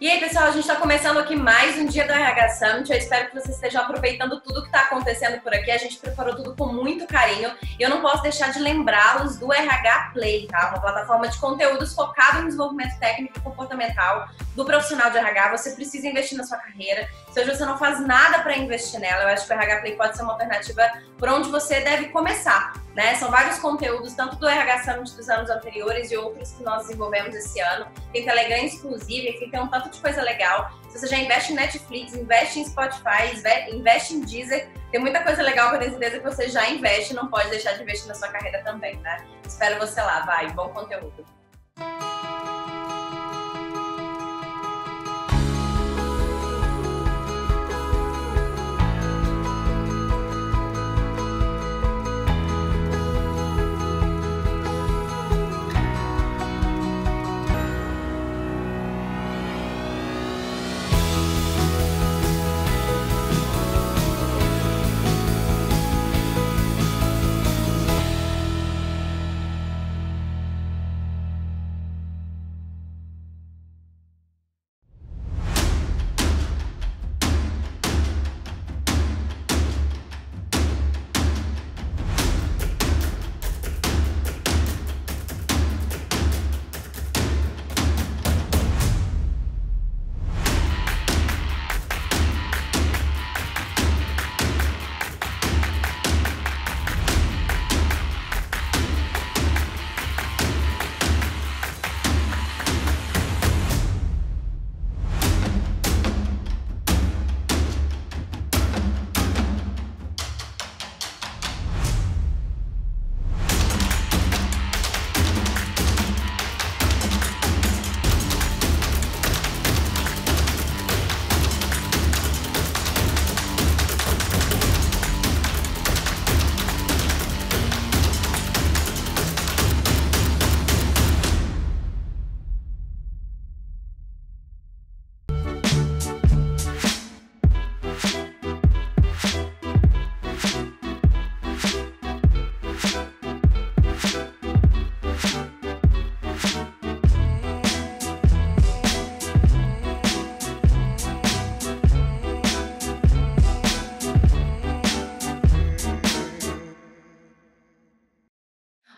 E aí, pessoal, a gente está começando aqui mais um dia do RH Summit. Eu espero que vocês estejam aproveitando tudo que está acontecendo por aqui. A gente preparou tudo com muito carinho e eu não posso deixar de lembrá-los do RH Play, tá? Uma plataforma de conteúdos focada no desenvolvimento técnico e comportamental do profissional de RH. Você precisa investir na sua carreira. Se hoje você não faz nada para investir nela, eu acho que o RH Play pode ser uma alternativa por onde você deve começar, né? São vários conteúdos, tanto do RH Summit dos anos anteriores e outros que nós desenvolvemos esse ano. Tem Telegram exclusivo, enfim, tem um tanto de coisa legal. Se você já investe em Netflix, investe em Spotify, investe em Deezer, tem muita coisa legal que eu tenho certeza que você já investe, não pode deixar de investir na sua carreira também, né? Espero você lá, vai, bom conteúdo.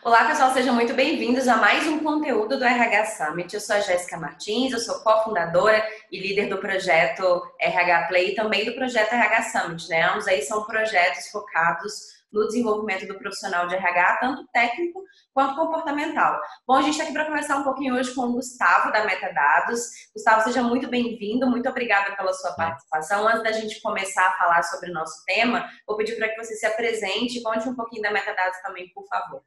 Olá, pessoal, sejam muito bem-vindos a mais um conteúdo do RH Summit. Eu sou a Jéssica Martins, eu sou cofundadora e líder do projeto RH Play e também do projeto RH Summit, né? Ambos aí são projetos focados no desenvolvimento do profissional de RH, tanto técnico quanto comportamental. Bom, a gente está aqui para conversar um pouquinho hoje com o Gustavo, da Metadados. Gustavo, seja muito bem-vindo, muito obrigada pela sua participação. Antes da gente começar a falar sobre o nosso tema, vou pedir para que você se apresente e conte um pouquinho da Metadados também, por favor.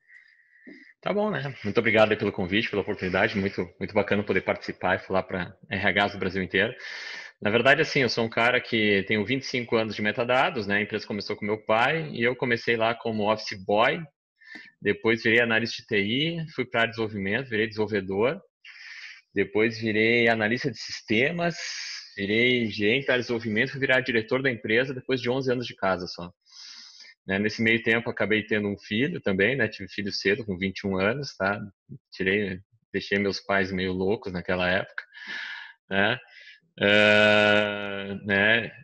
Tá bom, né? Muito obrigado aí pelo convite, pela oportunidade. Muito bacana poder participar e falar para RHs do Brasil inteiro. Na verdade, assim, eu sou um cara que tenho 25 anos de metadados, né? A empresa começou com meu pai e eu comecei lá como office boy. Depois virei analista de TI, fui para área de desenvolvimento, virei desenvolvedor. Depois virei analista de sistemas, virei gerente da área de desenvolvimento, fui virar diretor da empresa depois de 11 anos de casa só. Nesse meio tempo, acabei tendo um filho também, né? Tive filho cedo, com 21 anos, tá? Deixei meus pais meio loucos naquela época, né?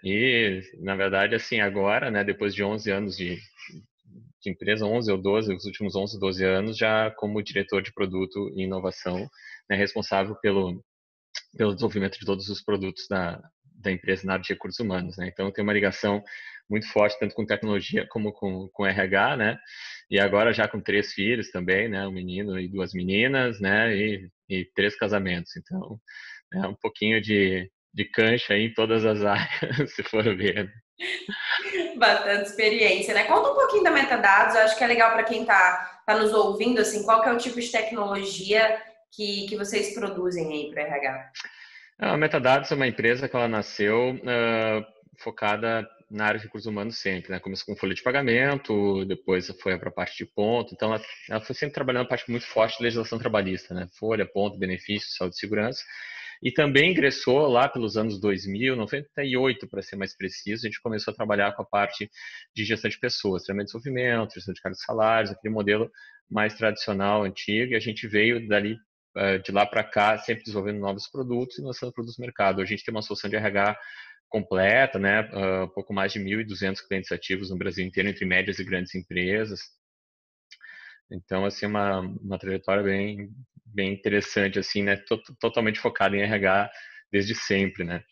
E, na verdade, assim, agora, né? Depois de 11 anos de empresa, 11 ou 12, os últimos 11, 12 anos, já como diretor de produto e inovação, né? Responsável pelo desenvolvimento de todos os produtos da empresa na área de recursos humanos, né? Então, tem uma ligação muito forte, tanto com tecnologia como com RH, né? E agora já com 3 filhos também, né? Um menino e 2 meninas, né? E 3 casamentos. Então, é um pouquinho de cancha aí em todas as áreas, se for ver. Bastante experiência, né? Conta um pouquinho da Metadados, eu acho que é legal para quem está nos ouvindo, assim, qual que é o tipo de tecnologia que vocês produzem aí para RH? A Metadados é uma empresa que ela nasceu focada na área de recursos humanos sempre, né? Começou com folha de pagamento, depois foi para a parte de ponto, então ela foi sempre trabalhando uma parte muito forte de legislação trabalhista, né? Folha, ponto, benefícios, saúde e segurança. E também ingressou lá pelos anos 2000, 98 para ser mais preciso, a gente começou a trabalhar com a parte de gestão de pessoas, treinamento de desenvolvimento, gestão de cargos e salários, aquele modelo mais tradicional, antigo, e a gente veio dali de lá para cá, sempre desenvolvendo novos produtos e lançando produtos no mercado. Hoje a gente tem uma solução de RH completa, né? Um pouco mais de 1.200 clientes ativos no Brasil inteiro, entre médias e grandes empresas. Então, assim, uma trajetória bem interessante, assim, né? Totalmente focada em RH desde sempre, né?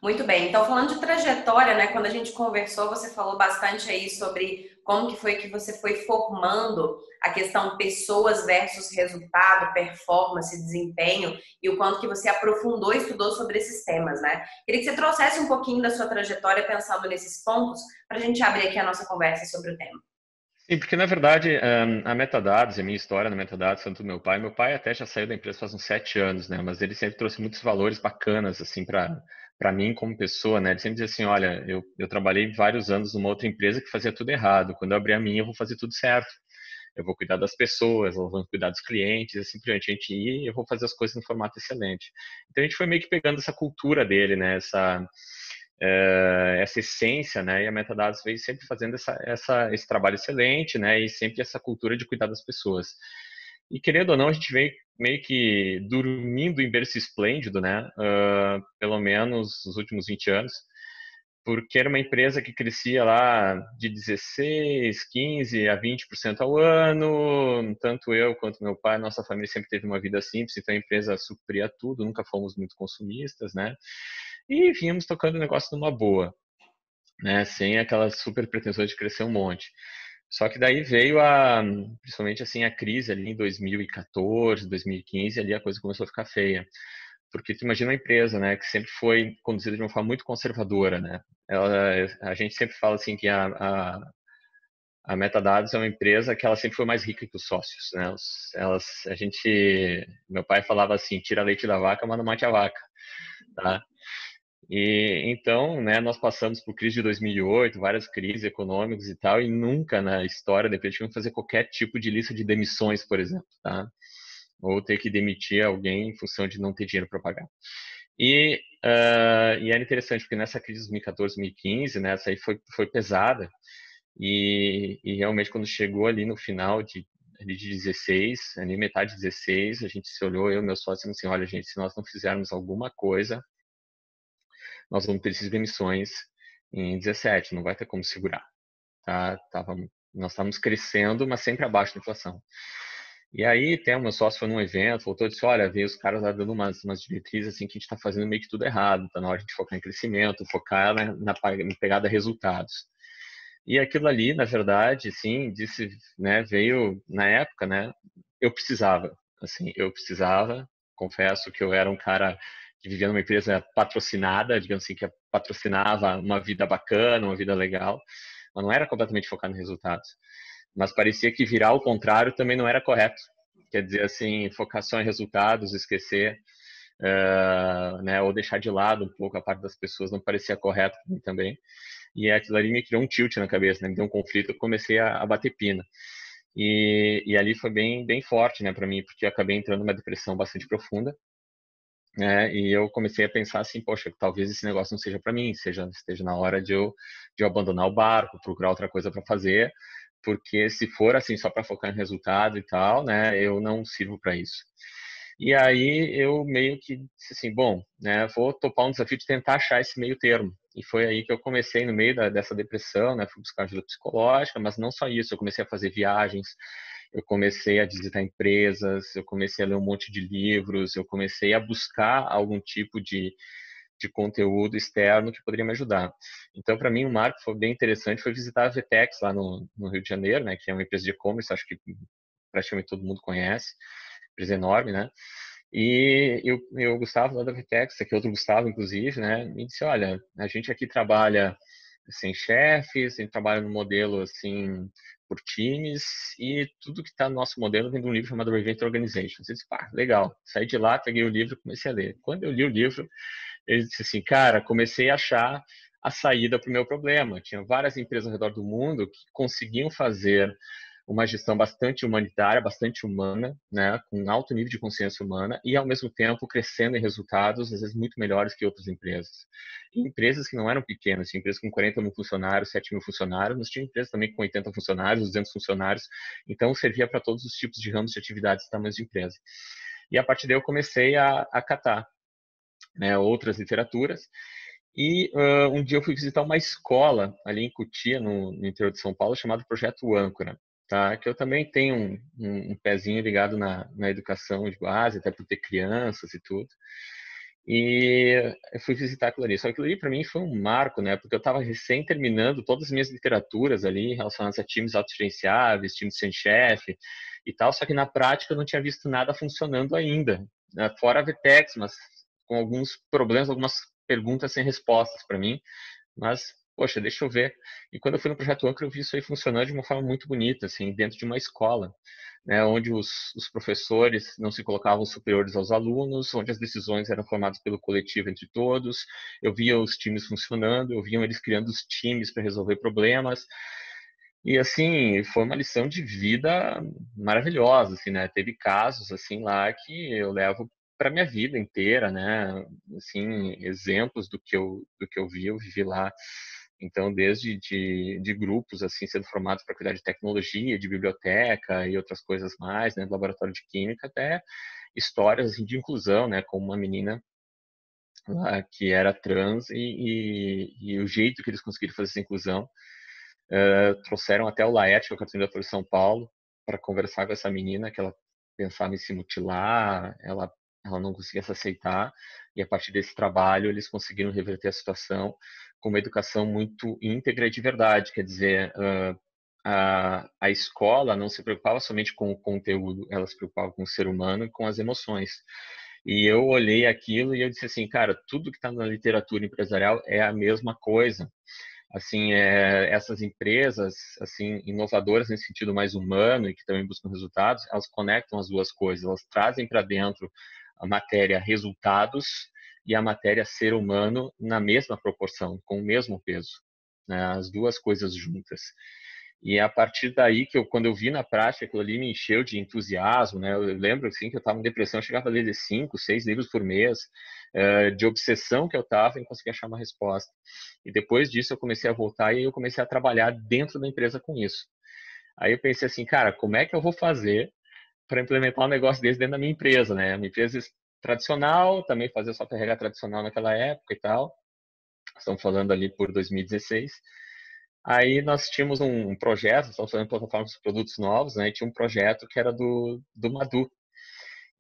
Muito bem. Então, falando de trajetória, né? Quando a gente conversou, você falou bastante aí sobre como que foi que você foi formando a questão pessoas versus resultado, performance, desempenho e o quanto que você aprofundou e estudou sobre esses temas, né? Queria que você trouxesse um pouquinho da sua trajetória pensando nesses pontos para a gente abrir aqui a nossa conversa sobre o tema. Sim, porque na verdade a Metadados, a minha história na Metadados, tanto do meu pai até já saiu da empresa faz uns 7 anos, né? Mas ele sempre trouxe muitos valores bacanas assim para mim como pessoa, né? Ele sempre dizia assim, olha, eu trabalhei vários anos numa outra empresa que fazia tudo errado. Quando eu abrir a minha, eu vou fazer tudo certo. Eu vou cuidar das pessoas, eu vou cuidar dos clientes, assim por diante. A gente ir, eu vou fazer as coisas no formato excelente. Então a gente foi meio que pegando essa cultura dele, né? Essa essência, né? E a Metadados veio sempre fazendo esse trabalho excelente, né? E sempre essa cultura de cuidar das pessoas. E querendo ou não, a gente veio meio que dormindo em berço esplêndido, né? Pelo menos nos últimos 20 anos, porque era uma empresa que crescia lá de 16, 15 a 20% ao ano. Tanto eu quanto meu pai, nossa família sempre teve uma vida simples, então a empresa supria tudo, nunca fomos muito consumistas, né? E vínhamos tocando o negócio numa boa, né? Sem aquelas super pretensões de crescer um monte. Só que daí veio principalmente assim, a crise ali em 2014, 2015, ali a coisa começou a ficar feia. Porque tu imagina uma empresa, né, que sempre foi conduzida de uma forma muito conservadora, né? A gente sempre fala assim que a Metadados é uma empresa que ela sempre foi mais rica que os sócios, né? Meu pai falava assim, tira leite da vaca, mas não mate a vaca, tá? E então, né, nós passamos por crise de 2008, várias crises econômicas e tal, e nunca na história da empresa tivemos que fazer qualquer tipo de lista de demissões, por exemplo, tá? Ou ter que demitir alguém em função de não ter dinheiro para pagar. E era interessante, porque nessa crise de 2014, 2015, né, essa aí foi pesada, e realmente quando chegou ali no final ali de 16, ali metade de 16, a gente se olhou, eu e meu sócio, assim, olha, gente, se nós não fizermos alguma coisa, nós vamos ter esses demissões em 17, não vai ter como segurar. Tá? Nós estávamos crescendo, mas sempre abaixo da inflação. E aí, o meu sócio foi num evento, voltou e disse, olha, veio os caras lá dando umas diretrizes assim que a gente está fazendo meio que tudo errado, tá na hora de focar em crescimento, focar na pegada resultados. E aquilo ali, na verdade, sim, disse, né, veio na época, né, eu precisava, confesso que eu era um cara que vivia numa empresa patrocinada, digamos assim, que patrocinava uma vida bacana, uma vida legal, mas não era completamente focado em resultados. Mas parecia que virar ao contrário também não era correto. Quer dizer, assim, focar só em resultados, esquecer, né, ou deixar de lado um pouco a parte das pessoas não parecia correto para mim também. E aquilo ali me criou um tilt na cabeça, né? Me deu um conflito, eu comecei a bater pina. E ali foi bem forte, né, para mim, porque eu acabei entrando numa depressão bastante profunda, né? E eu comecei a pensar assim, poxa, talvez esse negócio não seja para mim, esteja na hora de eu abandonar o barco, procurar outra coisa para fazer, porque se for assim só para focar em resultado e tal, né, eu não sirvo para isso. E aí eu meio que disse assim, bom, né, vou topar um desafio de tentar achar esse meio termo. E foi aí que eu comecei no meio dessa depressão, né, fui buscar ajuda psicológica, mas não só isso, eu comecei a fazer viagens, eu comecei a visitar empresas, eu comecei a ler um monte de livros, eu comecei a buscar algum tipo de conteúdo externo que poderia me ajudar. Então, para mim, um marco foi bem interessante foi visitar a Vtex lá no Rio de Janeiro, né, que é uma empresa de e-commerce, acho que praticamente todo mundo conhece, empresa enorme, né? E eu Gustavo lá da Vtex, aqui outro Gustavo, inclusive, né, me disse, olha, a gente aqui trabalha sem chefes, a gente trabalha no modelo, assim, por times, e tudo que está no nosso modelo vem de um livro chamado Reinvent Organization. Eu disse, pá, legal. Saí de lá, peguei o livro e comecei a ler. Quando eu li o livro, ele disse assim, cara, comecei a achar a saída para o meu problema. Tinha várias empresas ao redor do mundo que conseguiam fazer uma gestão bastante humanitária, bastante humana, né, com alto nível de consciência humana e, ao mesmo tempo, crescendo em resultados, às vezes, muito melhores que outras empresas. E empresas que não eram pequenas, tinha empresas com 40 mil funcionários, 7 mil funcionários, mas tinha empresas também com 80 funcionários, 200 funcionários, então servia para todos os tipos de ramos de atividades e tamanhos de empresa. E a partir daí eu comecei a catar, né, outras literaturas. E um dia eu fui visitar uma escola ali em Cotia, no interior de São Paulo, chamado Projeto Âncora, tá? Que eu também tenho um pezinho ligado na educação de base, até por ter crianças e tudo. E eu fui visitar aquilo ali. Só que aquilo ali para mim foi um marco, né? Porque eu estava recém terminando todas as minhas literaturas ali relacionadas a times autogerenciáveis, times sem chefe e tal. Só que na prática eu não tinha visto nada funcionando ainda, né? Fora a Vtex, mas com alguns problemas, algumas perguntas sem respostas para mim. Mas, poxa, deixa eu ver. E quando eu fui no Projeto Âncora, eu vi isso aí funcionando de uma forma muito bonita, assim, dentro de uma escola, né, onde os professores não se colocavam superiores aos alunos, onde as decisões eram formadas pelo coletivo entre todos. Eu via os times funcionando, eu via eles criando os times para resolver problemas. E assim, foi uma lição de vida maravilhosa, assim, né? Teve casos assim lá que eu levo para minha vida inteira, né? Assim, exemplos do que eu vi, eu vivi lá. Então, desde de grupos assim sendo formados para cuidar de tecnologia, de biblioteca e outras coisas mais, né, do laboratório de química, até histórias assim, de inclusão, né, como uma menina lá que era trans e o jeito que eles conseguiram fazer essa inclusão. Trouxeram até o Laerte, que é o candidato de São Paulo, para conversar com essa menina, que ela pensava em se mutilar, ela não conseguia se aceitar, e a partir desse trabalho eles conseguiram reverter a situação com uma educação muito íntegra e de verdade, quer dizer, a escola não se preocupava somente com o conteúdo, ela se preocupava com o ser humano e com as emoções. E eu olhei aquilo e eu disse assim, cara, tudo que está na literatura empresarial é a mesma coisa. Assim, essas empresas, assim, inovadoras nesse sentido mais humano e que também buscam resultados, elas conectam as duas coisas, elas trazem para dentro a matéria resultados e a matéria ser humano na mesma proporção, com o mesmo peso, né? As duas coisas juntas. E é a partir daí que quando eu vi na prática, aquilo ali me encheu de entusiasmo, né? Eu lembro assim que eu estava em depressão, eu chegava a ler 5, 6 livros por mês, de obsessão que eu estava em conseguir achar uma resposta. E depois disso eu comecei a voltar e eu comecei a trabalhar dentro da empresa com isso. Aí eu pensei assim, cara, como é que eu vou fazer para implementar um negócio desse dentro da minha empresa, né? Uma empresa tradicional, também fazia só RH tradicional naquela época e tal. Estamos falando ali por 2016. Aí nós tínhamos um projeto, estamos fazendo plataformas de produtos novos, né? E tinha um projeto que era do Madu.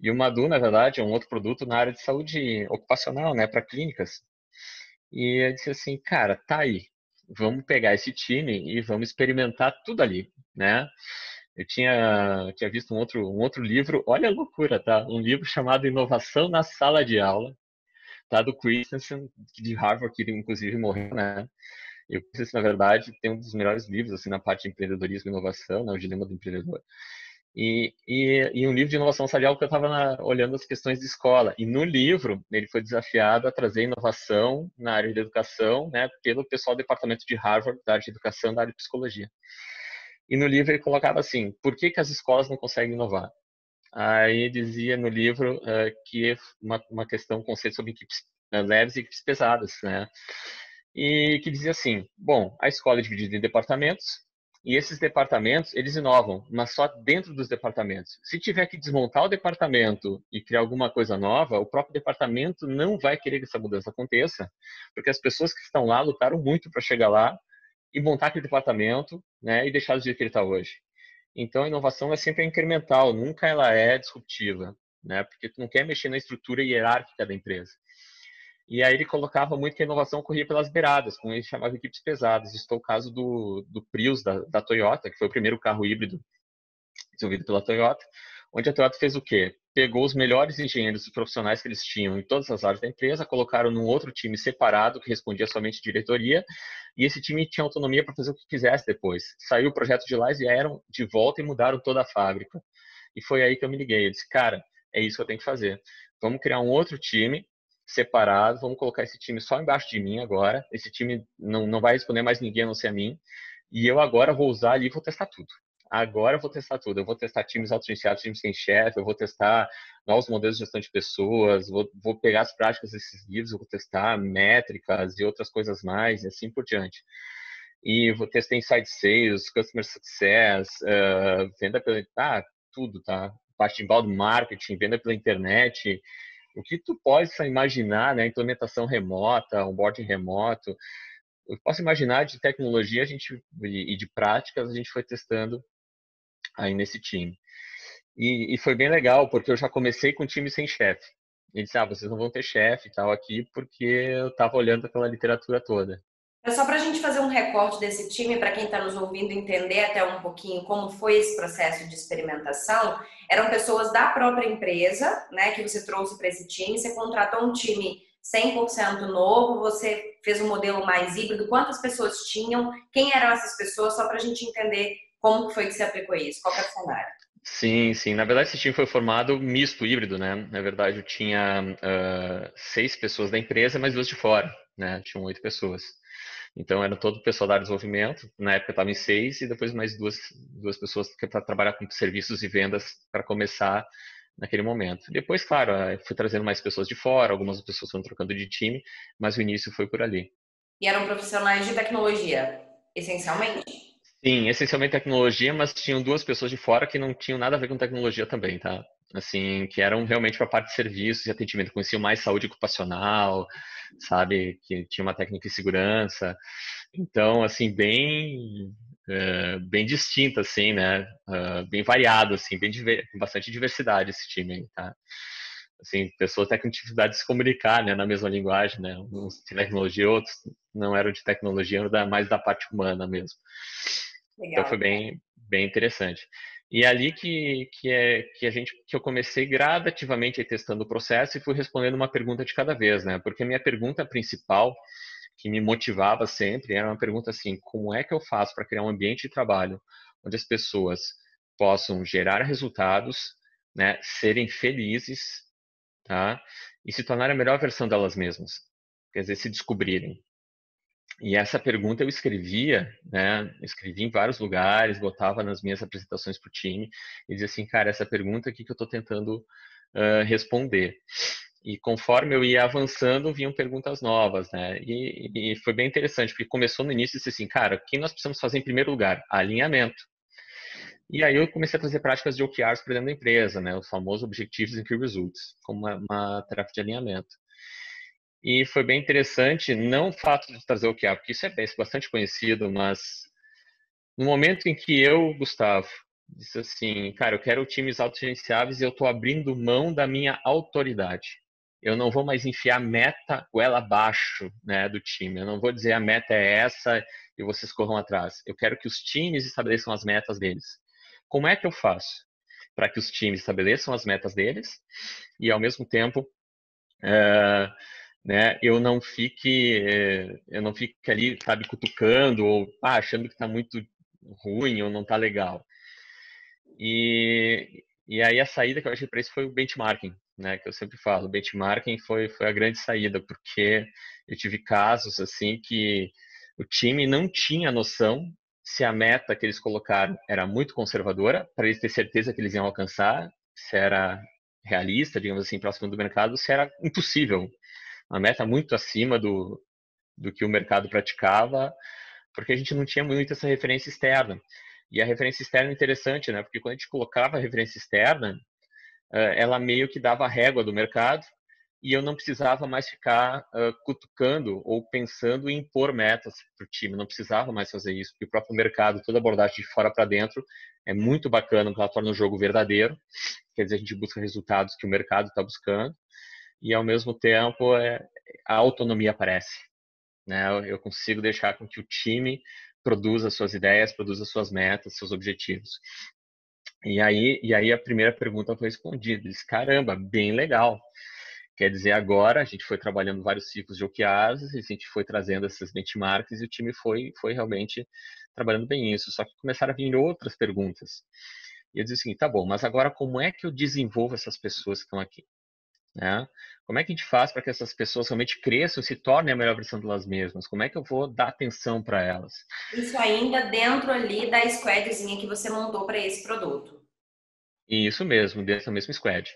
E o Madu, na verdade, é um outro produto na área de saúde ocupacional, né? Para clínicas. E eu disse assim, cara, tá aí. Vamos pegar esse time e vamos experimentar tudo ali, né? Eu tinha visto um outro livro, olha a loucura, tá? Um livro chamado Inovação na Sala de Aula, tá? Do Christensen, de Harvard, que inclusive morreu, né? E o Christensen, na verdade, tem um dos melhores livros, assim, na parte de empreendedorismo e inovação, né? O Dilema do Empreendedor. E um livro de inovação salarial que eu estava olhando as questões de escola. E no livro, ele foi desafiado a trazer inovação na área de educação, né, pelo pessoal do departamento de Harvard, da área de educação, da área de psicologia. E no livro ele colocava assim, por que as escolas não conseguem inovar? Aí dizia no livro que uma questão, um conceito sobre equipes leves e equipes pesadas, né? E que dizia assim, bom, a escola é dividida em departamentos, e esses departamentos, eles inovam, mas só dentro dos departamentos. Se tiver que desmontar o departamento e criar alguma coisa nova, o próprio departamento não vai querer que essa mudança aconteça, porque as pessoas que estão lá lutaram muito para chegar lá e montar aquele departamento, né, e deixar do jeito que ele está hoje. Então, a inovação é sempre incremental, nunca ela é disruptiva, né, porque tu não quer mexer na estrutura hierárquica da empresa. E aí ele colocava muito que a inovação corria pelas beiradas, como ele chamava equipes pesadas. Isso é o caso do Prius, da Toyota, que foi o primeiro carro híbrido desenvolvido pela Toyota, onde a Toyota fez o quê? Pegou os melhores engenheiros e profissionais que eles tinham em todas as áreas da empresa, colocaram num outro time separado, que respondia somente diretoria, e esse time tinha autonomia para fazer o que quisesse depois. Saiu o projeto de lá e vieram de volta e mudaram toda a fábrica. E foi aí que eu me liguei. Eu disse, cara, é isso que eu tenho que fazer. Vamos criar um outro time separado, vamos colocar esse time só embaixo de mim agora. Esse time não vai responder mais ninguém a não ser a mim. E eu agora vou usar ali e vou testar tudo. Agora eu vou testar tudo. Eu vou testar times autogerenciados, times sem chefe, eu vou testar novos modelos de gestão de pessoas, vou pegar as práticas desses livros, eu vou testar métricas e outras coisas mais, e assim por diante. E vou testar inside sales, customer success, venda pela... tudo, tá? parte de inbound marketing, venda pela internet, o que tu possa imaginar, né? Implementação remota, onboarding remoto. Eu posso imaginar de tecnologia e de práticas a gente foi testando aí nesse time. E foi bem legal, porque eu já comecei com o time sem chefe. Ele disse, vocês não vão ter chefe e tal aqui, porque eu estava olhando aquela literatura toda. É só para a gente fazer um recorte desse time, para quem está nos ouvindo entender até um pouquinho como foi esse processo de experimentação. Eram pessoas da própria empresa, né, que você trouxe para esse time. Você contratou um time 100% novo, você fez um modelo mais híbrido. Quantas pessoas tinham? Quem eram essas pessoas? Só para a gente entender como foi que você aplicou isso, qual que é o cenário. Sim, sim. Na verdade, esse time foi formado misto, híbrido, né? Na verdade, eu tinha 6 pessoas da empresa, mas 2 de fora, né? Tinham 8 pessoas. Então, era todo o pessoal da área de desenvolvimento. Na época, eu estava em 6 e depois mais duas pessoas para trabalhar com serviços e vendas para começar naquele momento. Depois, claro, fui trazendo mais pessoas de fora, algumas pessoas foram trocando de time, mas o início foi por ali. E eram profissionais de tecnologia, essencialmente? Sim, essencialmente tecnologia, mas tinham 2 pessoas de fora que não tinham nada a ver com tecnologia também, tá? Assim, que eram realmente para a parte de serviços e atendimento, conheciam mais saúde ocupacional, sabe? Que tinha uma técnica de segurança. Então, assim, bem distinto, assim, né? Bem variado, assim, com bastante diversidade esse time aí, tá? Assim, pessoas até com dificuldade de se comunicar, né? Na mesma linguagem, né? Uns de tecnologia, outros não eram de tecnologia, eram mais da parte humana mesmo. Então foi Legal. bem interessante. E é ali que eu comecei gradativamente aí testando o processo e fui respondendo uma pergunta de cada vez, né? Porque a minha pergunta principal, que me motivava sempre, era uma pergunta assim: como é que eu faço para criar um ambiente de trabalho onde as pessoas possam gerar resultados, né? Serem felizes, tá? E se tornar a melhor versão delas mesmas. Quer dizer, se descobrirem. E essa pergunta eu escrevia, né? Escrevi em vários lugares, botava nas minhas apresentações para o time e dizia assim, cara, essa pergunta aqui que eu estou tentando responder. E conforme eu ia avançando, vinham perguntas novas, né? E foi bem interessante, porque começou no início e disse assim, cara, o que nós precisamos fazer em primeiro lugar? Alinhamento. E aí eu comecei a fazer práticas de OKRs para dentro da empresa, né? O famoso Objectives and Key Results, como uma tarefa de alinhamento. E foi bem interessante, não o fato de trazer o OKR, porque isso é bastante conhecido, mas no momento em que eu, Gustavo, disse assim, cara, eu quero times autogerenciáveis e eu estou abrindo mão da minha autoridade. Eu não vou mais enfiar meta goela abaixo, né, do time. Eu não vou dizer a meta é essa e vocês corram atrás. Eu quero que os times estabeleçam as metas deles. Como é que eu faço para que os times estabeleçam as metas deles e, ao mesmo tempo, né, eu não fique ali, sabe, cutucando ou achando que está muito ruim ou não está legal. E aí a saída que eu achei para isso foi o benchmarking, né, que eu sempre falo, o benchmarking foi a grande saída, porque eu tive casos assim que o time não tinha noção se a meta que eles colocaram era muito conservadora, para eles ter certeza que eles iam alcançar, se era realista, digamos assim, próximo do mercado, se era impossível, uma meta muito acima do que o mercado praticava, porque a gente não tinha muito essa referência externa. E a referência externa é interessante, né? Porque quando a gente colocava a referência externa, ela meio que dava a régua do mercado e eu não precisava mais ficar cutucando ou pensando em impor metas para o time. Não precisava mais fazer isso, porque o próprio mercado, toda abordagem de fora para dentro, é muito bacana, porque ela torna o jogo verdadeiro. Quer dizer, a gente busca resultados que o mercado está buscando e, ao mesmo tempo, a autonomia aparece. Né? Eu consigo deixar com que o time produza suas ideias, produza suas metas, seus objetivos. E aí a primeira pergunta foi respondida. Disse, caramba, bem legal. Quer dizer, agora a gente foi trabalhando vários ciclos de OKRs, a gente foi trazendo esses benchmarks e o time foi realmente trabalhando bem isso. Só que começaram a vir outras perguntas. E eu disse assim, tá bom, mas agora como é que eu desenvolvo essas pessoas que estão aqui? Né? Como é que a gente faz para que essas pessoas realmente cresçam e se tornem a melhor versão delas mesmas? Como é que eu vou dar atenção para elas? Isso ainda dentro ali da squadzinha que você montou para esse produto. E isso mesmo, dentro da mesma squad.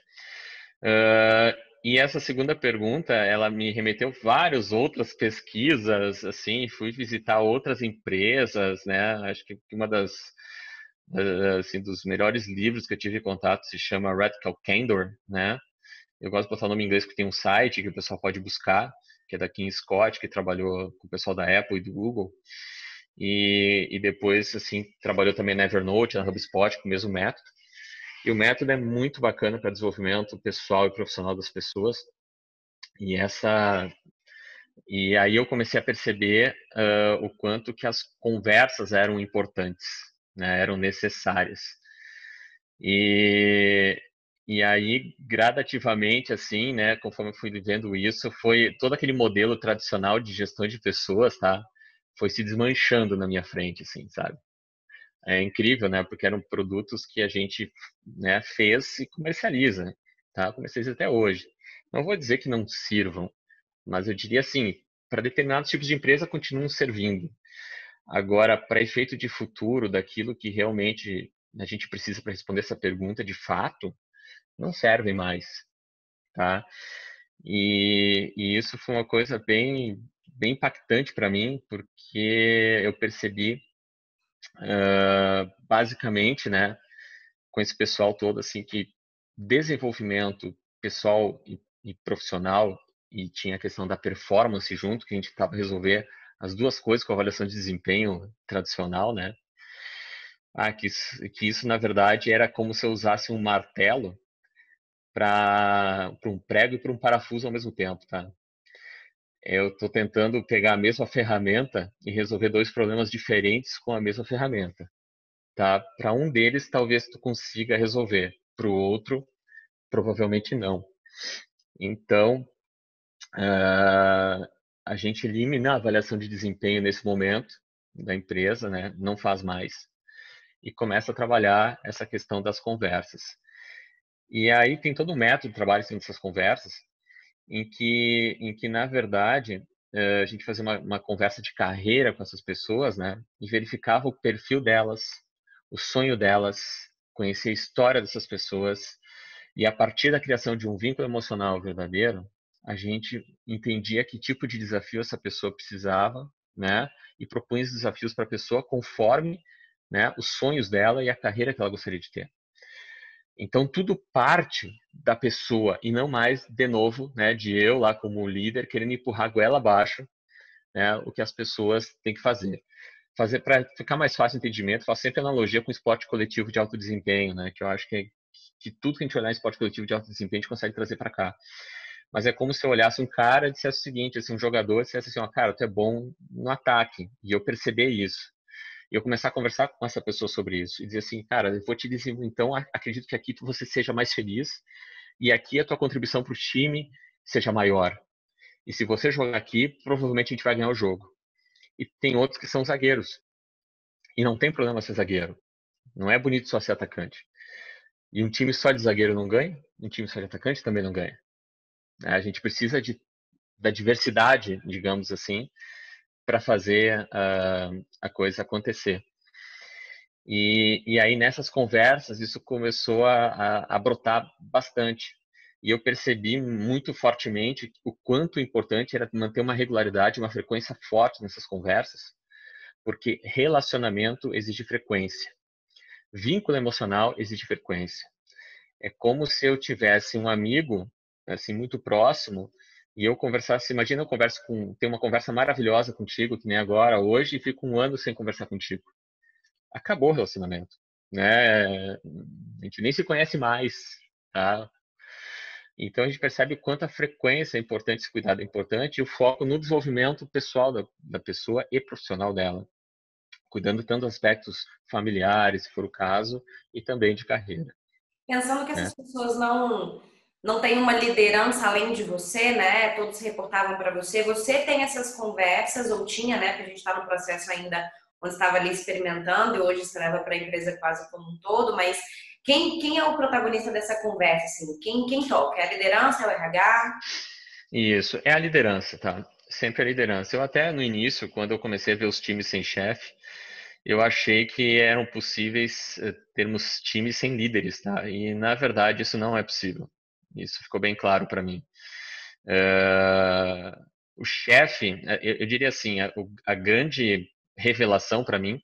E essa segunda pergunta, ela me remeteu várias outras pesquisas, assim, fui visitar outras empresas, né? Acho que uma assim, dos melhores livros que eu tive contato, se chama Radical Candor, né? Eu gosto de botar o nome em inglês porque tem um site que o pessoal pode buscar, que é da Kim Scott, que trabalhou com o pessoal da Apple e do Google. E depois, assim, trabalhou também na Evernote, na HubSpot, com o mesmo método. E o método é muito bacana para desenvolvimento pessoal e profissional das pessoas. E aí eu comecei a perceber o quanto que as conversas eram importantes, né, eram necessárias. E, e aí, gradativamente, assim, né, conforme eu fui vivendo isso, foi todo aquele modelo tradicional de gestão de pessoas, tá? Foi se desmanchando na minha frente, assim, sabe? É incrível, né? Porque eram produtos que a gente, né, fez e comercializa, tá? Comercializa até hoje. Não vou dizer que não sirvam, mas eu diria assim, para determinados tipos de empresa continuam servindo. Agora, para efeito de futuro, daquilo que realmente a gente precisa para responder essa pergunta de fato, não servem mais, tá? E isso foi uma coisa bem impactante para mim, porque eu percebi, basicamente, né, com esse pessoal todo, assim, que desenvolvimento pessoal e profissional, e tinha a questão da performance junto, que a gente estava resolver as duas coisas com a avaliação de desempenho tradicional, né? Que isso, na verdade, era como se eu usasse um martelo para um prego e para um parafuso ao mesmo tempo, tá? Eu estou tentando pegar a mesma ferramenta e resolver dois problemas diferentes com a mesma ferramenta, tá? Para um deles, talvez tu consiga resolver, para o outro, provavelmente não. Então, a gente elimina a avaliação de desempenho nesse momento da empresa, né? Não faz mais e começa a trabalhar essa questão das conversas. E aí tem todo um método de trabalho em dessas conversas, em que na verdade, a gente fazia uma conversa de carreira com essas pessoas, né? E verificava o perfil delas, o sonho delas, conhecer a história dessas pessoas. E a partir da criação de um vínculo emocional verdadeiro, a gente entendia que tipo de desafio essa pessoa precisava, né? E propunha os desafios para a pessoa conforme, né, os sonhos dela e a carreira que ela gostaria de ter. Então tudo parte da pessoa e não mais, de novo, né, de eu lá como líder querendo empurrar a goela abaixo, né, o que as pessoas têm que fazer. Fazer para ficar mais fácil o entendimento, faço sempre analogia com o esporte coletivo de alto desempenho, né, que eu acho que tudo que a gente olhar em esporte coletivo de alto desempenho a gente consegue trazer para cá. Mas é como se eu olhasse um cara e dissesse o seguinte, assim, um jogador dissesse assim, ó, cara, tu é bom no ataque, e eu perceber isso. E eu começar a conversar com essa pessoa sobre isso e dizer assim, cara, eu vou te dizer, então, acredito que aqui você seja mais feliz e aqui a tua contribuição para o time seja maior. E se você jogar aqui, provavelmente a gente vai ganhar o jogo. E tem outros que são zagueiros. E não tem problema ser zagueiro. Não é bonito só ser atacante. E um time só de zagueiro não ganha, um time só de atacante também não ganha. A gente precisa da diversidade, digamos assim, para fazer a coisa acontecer. E aí nessas conversas isso começou a brotar bastante. E eu percebi muito fortemente o quanto importante era manter uma regularidade, uma frequência forte nessas conversas, porque relacionamento exige frequência. Vínculo emocional exige frequência. É como se eu tivesse um amigo, assim, muito próximo, e eu conversasse, imagina eu ter uma conversa maravilhosa contigo, que nem agora, hoje, e fico um ano sem conversar contigo. Acabou o relacionamento, né? A gente nem se conhece mais, tá? Então a gente percebe o quanto a frequência é importante, esse cuidado é importante, e o foco no desenvolvimento pessoal da pessoa e profissional dela, cuidando tanto dos aspectos familiares, se for o caso, e também de carreira, Pensando que né? essas pessoas não têm uma liderança além de você, né? Todos se reportavam para você. Você tem essas conversas, ou tinha, né? Porque a gente está no processo ainda onde estava ali experimentando e hoje se leva para a empresa quase como um todo, mas quem é o protagonista dessa conversa? Assim? Quem toca? É a liderança, é o RH? Isso, é a liderança, tá? Sempre a liderança. Eu até no início, quando eu comecei a ver os times sem chefe, eu achei que eram possíveis termos times sem líderes, tá? E na verdade isso não é possível. Isso ficou bem claro para mim. Eh, o chefe, eu diria assim, a grande revelação para mim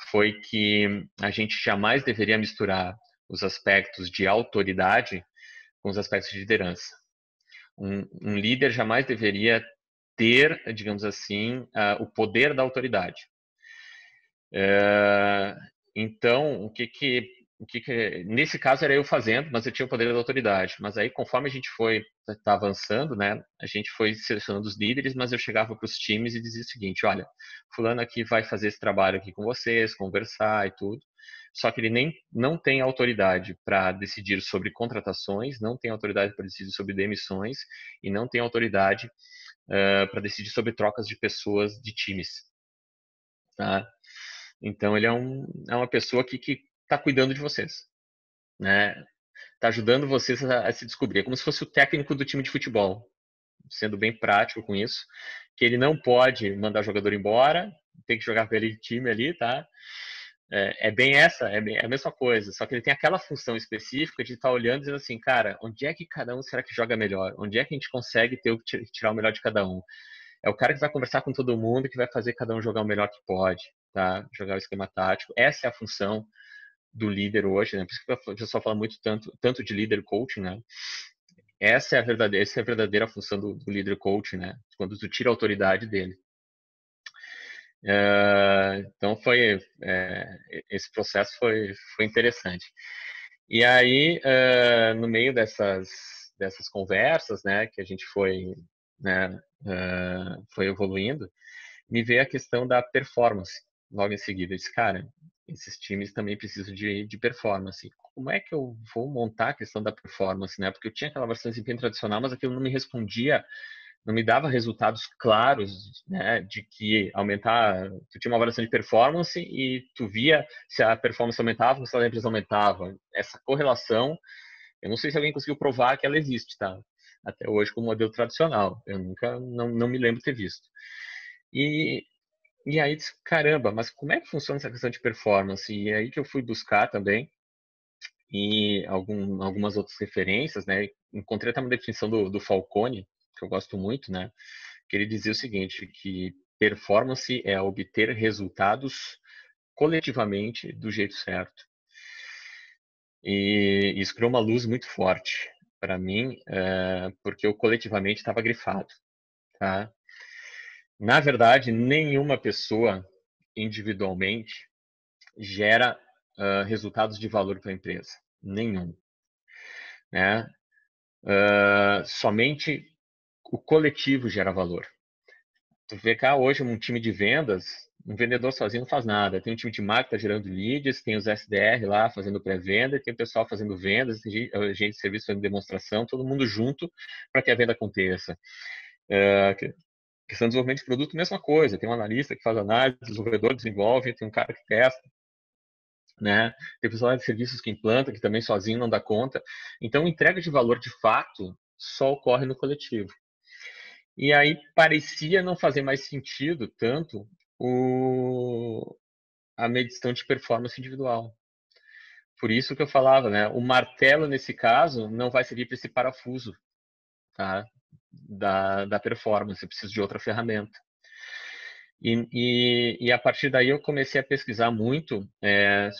foi que a gente jamais deveria misturar os aspectos de autoridade com os aspectos de liderança. Um líder jamais deveria ter, digamos assim, o poder da autoridade. Então, nesse caso era eu fazendo, mas eu tinha o poder da autoridade. Mas aí, conforme a gente foi tá avançando, né, a gente foi selecionando os líderes, mas eu chegava para os times e dizia o seguinte: olha, fulano aqui vai fazer esse trabalho aqui com vocês, conversar e tudo. Só que ele não tem autoridade para decidir sobre contratações, não tem autoridade para decidir sobre demissões e não tem autoridade para decidir sobre trocas de pessoas de times. Tá? Então ele é uma pessoa que está cuidando de vocês, né? Está ajudando vocês a se descobrir. É como se fosse o técnico do time de futebol, sendo bem prático com isso, que ele não pode mandar o jogador embora, tem que jogar com aquele time ali, tá? É bem a mesma coisa, só que ele tem aquela função específica de estar olhando e dizendo assim, cara, onde é que cada um será que joga melhor? Onde é que a gente consegue tirar o melhor de cada um? É o cara que vai conversar com todo mundo, que vai fazer cada um jogar o melhor que pode, tá? Jogar o esquema tático. Essa é a função do líder hoje, né? Por isso que o pessoal fala muito tanto de líder coaching, né? Essa é a verdadeira função do líder coaching, né? Quando tu tira a autoridade dele. Então esse processo foi interessante. E aí, no meio dessas conversas, né, que a gente foi, né, foi evoluindo, me veio a questão da performance logo em seguida. Eu disse, cara, esses times também precisam de performance. Como é que eu vou montar a questão da performance, né? Porque eu tinha aquela versão de desempenho tradicional, mas aquilo não me respondia, não me dava resultados claros, né? De que aumentar, tu tinha uma avaliação de performance e tu via se a performance aumentava ou se a empresa aumentava. Essa correlação, eu não sei se alguém conseguiu provar que ela existe, tá? Até hoje com o modelo tradicional. Eu não me lembro de ter visto. E aí disse, caramba, mas como é que funciona essa questão de performance? E aí que eu fui buscar também e algumas outras referências, né? Encontrei até uma definição do Falcone, que eu gosto muito, né? Que ele dizia o seguinte, que performance é obter resultados coletivamente do jeito certo. E isso criou uma luz muito forte para mim, porque eu coletivamente estava grifado, tá? Na verdade, nenhuma pessoa individualmente gera resultados de valor para a empresa. Nenhum. Né? Somente o coletivo gera valor. Tu vê cá hoje um time de vendas, um vendedor sozinho não faz nada. Tem um time de marketing tá gerando leads, tem os SDR lá fazendo pré-venda, tem o pessoal fazendo vendas, tem gente de serviço fazendo demonstração, todo mundo junto para que a venda aconteça. Questão de desenvolvimento de produto, mesma coisa. Tem um analista que faz análise, desenvolvedor desenvolve, tem um cara que testa. Né? Tem pessoal de serviços que implanta, que também sozinho não dá conta. Então, entrega de valor de fato só ocorre no coletivo. E aí parecia não fazer mais sentido tanto a medição de performance individual. Por isso que eu falava, né? O martelo, nesse caso, não vai servir para esse parafuso, tá? Da performance. Eu preciso de outra ferramenta. E a partir daí eu comecei a pesquisar muito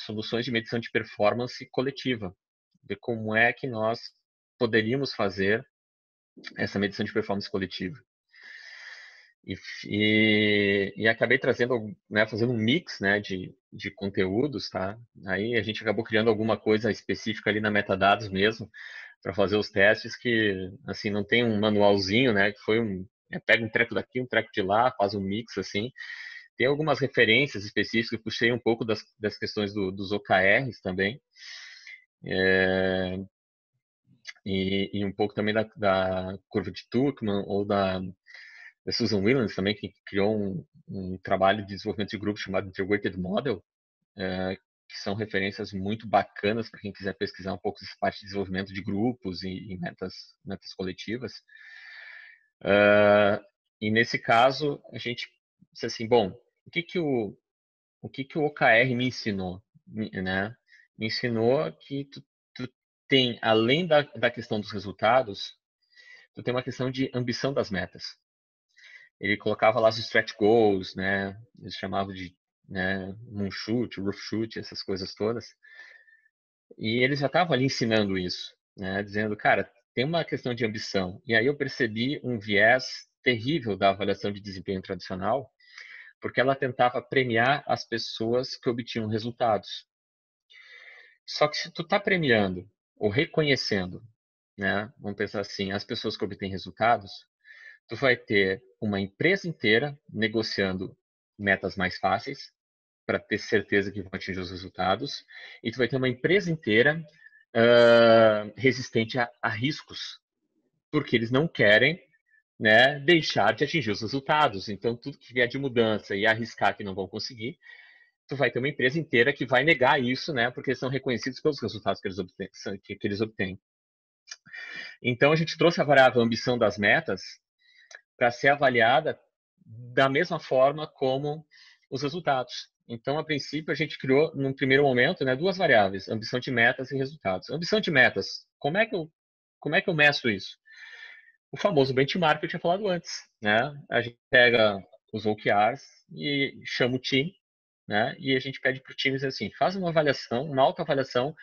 soluções de medição de performance coletiva, ver como é que nós poderíamos fazer essa medição de performance coletiva. E acabei trazendo, né, fazendo um mix, né, de conteúdos, tá? Aí a gente acabou criando alguma coisa específica ali na metadados mesmo, para fazer os testes que, assim, não tem um manualzinho, né, que foi pega um treco daqui, um treco de lá, faz um mix, assim. Tem algumas referências específicas, puxei um pouco das questões dos OKRs também, e um pouco também da curva de Tuckman, ou da Susan Williams também, que criou um trabalho de desenvolvimento de grupo chamado Integrated Model, que são referências muito bacanas para quem quiser pesquisar um pouco dessa parte de desenvolvimento de grupos e metas coletivas. E nesse caso, a gente disse assim, bom, o que o OKR me ensinou, né? Me ensinou que tu tem, além da questão dos resultados, tu tem uma questão de ambição das metas. Ele colocava lá os stretch goals, né? Eles chamavam né? Moonshoot, Roofshoot, essas coisas todas. E eles já estavam ali ensinando isso, né? Dizendo, cara, tem uma questão de ambição. E aí eu percebi um viés terrível da avaliação de desempenho tradicional, porque ela tentava premiar as pessoas que obtinham resultados. Só que se tu está premiando ou reconhecendo, né? Vamos pensar assim, as pessoas que obtêm resultados, tu vai ter uma empresa inteira negociando metas mais fáceis para ter certeza que vão atingir os resultados, e tu vai ter uma empresa inteira resistente a riscos, porque eles não querem, né, deixar de atingir os resultados. Então, tudo que vier de mudança e arriscar que não vão conseguir, tu vai ter uma empresa inteira que vai negar isso, né, porque eles são reconhecidos pelos resultados que eles obtêm. Então, a gente trouxe a variável ambição das metas para ser avaliada da mesma forma como os resultados. Então, a princípio, a gente criou, num primeiro momento, né, duas variáveis, ambição de metas e resultados. Ambição de metas, como é que eu meço isso? O famoso benchmark que eu tinha falado antes, né? A gente pega os OKRs e chama o time, né? E a gente pede para o time dizer assim, faz uma avaliação, uma autoavaliação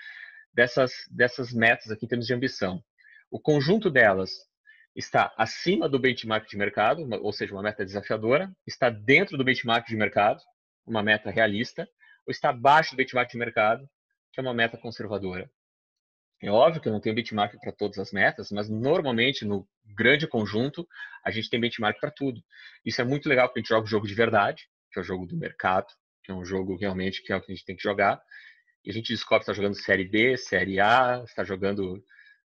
dessas metas aqui em termos de ambição. O conjunto delas está acima do benchmark de mercado, ou seja, uma meta desafiadora, está dentro do benchmark de mercado, uma meta realista, ou está abaixo do benchmark de mercado, que é uma meta conservadora. É óbvio que eu não tenho benchmark para todas as metas, mas normalmente no grande conjunto a gente tem benchmark para tudo. Isso é muito legal porque a gente joga o jogo de verdade, que é o jogo do mercado, que é um jogo realmente que é o que a gente tem que jogar. E a gente descobre que está jogando Série B, Série A, está jogando,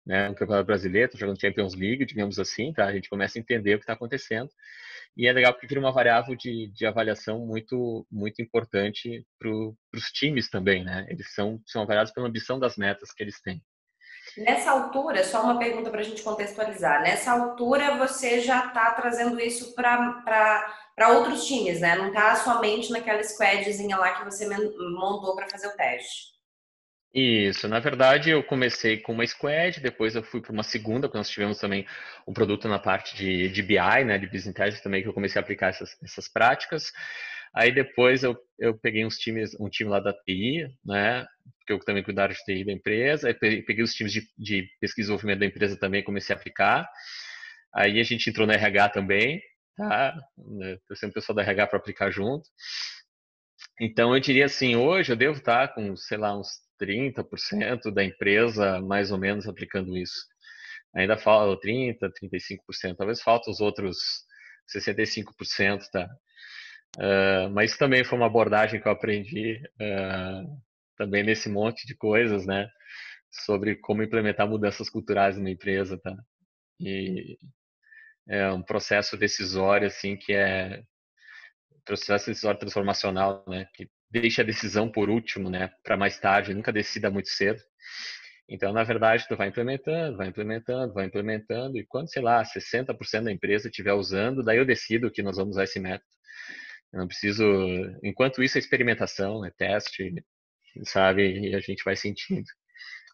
né, no Campeonato Brasileiro, está jogando Champions League, digamos assim, tá? A gente começa a entender o que está acontecendo. E é legal porque vira uma variável de avaliação muito importante para os times também, né? Eles são avaliados pela ambição das metas que eles têm. Nessa altura, só uma pergunta para a gente contextualizar. Nessa altura, você já está trazendo isso para outros times, né? Não está somente naquela squadzinha lá que você montou para fazer o teste. Isso, na verdade eu comecei com uma squad, depois eu fui para uma segunda, porque nós tivemos também um produto na parte de BI, né, de Business Intelligence também, que eu comecei a aplicar essas práticas. Aí depois eu peguei um time lá da TI, né, porque eu também cuidava de TI da empresa, aí peguei os times de pesquisa e desenvolvimento da empresa também, comecei a aplicar. Aí a gente entrou no RH também, tá, né, trouxe o pessoal da RH para aplicar junto. Então, eu diria assim, hoje eu devo estar com, sei lá, uns 30% da empresa mais ou menos aplicando isso. Ainda falta 30, 35%, talvez falta os outros 65%, tá? Mas também foi uma abordagem que eu aprendi também nesse monte de coisas, né? Sobre como implementar mudanças culturais numa empresa, tá? E é um processo decisório, assim, que é processo decisório transformacional, né? Que deixa a decisão por último, né? Para mais tarde, nunca decida muito cedo. Então, na verdade, tu vai implementando, vai implementando, vai implementando, e quando, sei lá, 60% da empresa estiver usando, daí eu decido que nós vamos usar esse método. Eu não preciso. Enquanto isso, é experimentação, é teste, sabe? E a gente vai sentindo.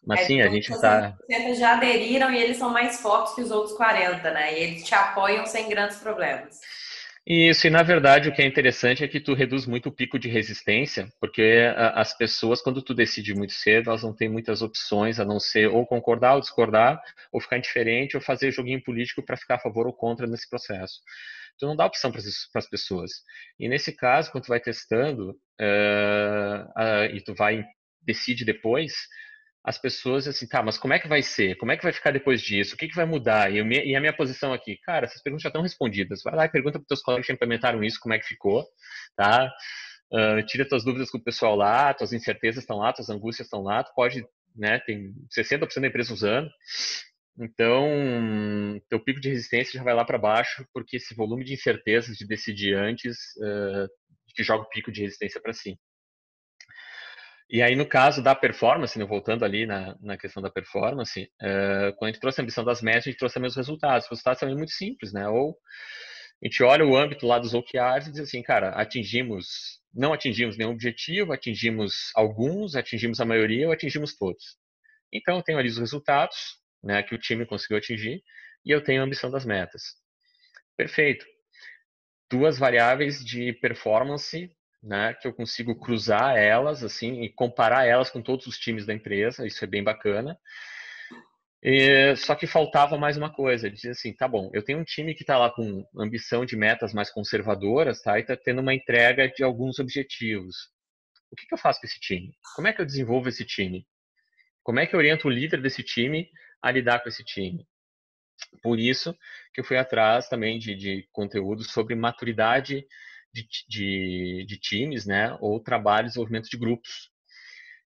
Mas É, sim, a tipo, gente os está. 60% já aderiram e eles são mais fortes que os outros 40, né? E eles te apoiam sem grandes problemas. Isso, e na verdade o que é interessante é que tu reduz muito o pico de resistência, porque as pessoas, quando tu decide muito cedo, elas não têm muitas opções a não ser ou concordar ou discordar, ou ficar indiferente, ou fazer joguinho político para ficar a favor ou contra nesse processo. Tu não dá opção para as pessoas. E nesse caso, quando tu vai testando e tu vai decide depois, as pessoas assim, tá, mas como é que vai ser? Como é que vai ficar depois disso? O que que vai mudar? E a minha posição aqui, cara, essas perguntas já estão respondidas. Vai lá e pergunta para teus colegas que já implementaram isso, como é que ficou, tá? Tira tuas dúvidas com o pessoal lá, tuas incertezas estão lá, tuas angústias estão lá, tu pode, né, tem 60% da empresa usando. Então, teu pico de resistência já vai lá para baixo, porque esse volume de incertezas de decidir antes que joga o pico de resistência para cima. E aí, no caso da performance, né, voltando ali na questão da performance, quando a gente trouxe a ambição das metas, a gente trouxe também os resultados. Os resultados também muito simples, né? Ou a gente olha o âmbito lá dos OKRs e diz assim, cara, não atingimos nenhum objetivo, atingimos alguns, atingimos a maioria ou atingimos todos. Então, eu tenho ali os resultados, né, que o time conseguiu atingir e eu tenho a ambição das metas. Perfeito. Duas variáveis de performance, né, que eu consigo cruzar elas assim e comparar elas com todos os times da empresa, isso é bem bacana. Só que faltava mais uma coisa, ele dizia assim, tá bom, eu tenho um time que está lá com ambição de metas mais conservadoras, tá, e está tendo uma entrega de alguns objetivos. O que eu faço com esse time? Como é que eu desenvolvo esse time? Como é que eu oriento o líder desse time a lidar com esse time? Por isso que eu fui atrás também de conteúdo sobre maturidade de times, né, ou trabalho e desenvolvimento de grupos.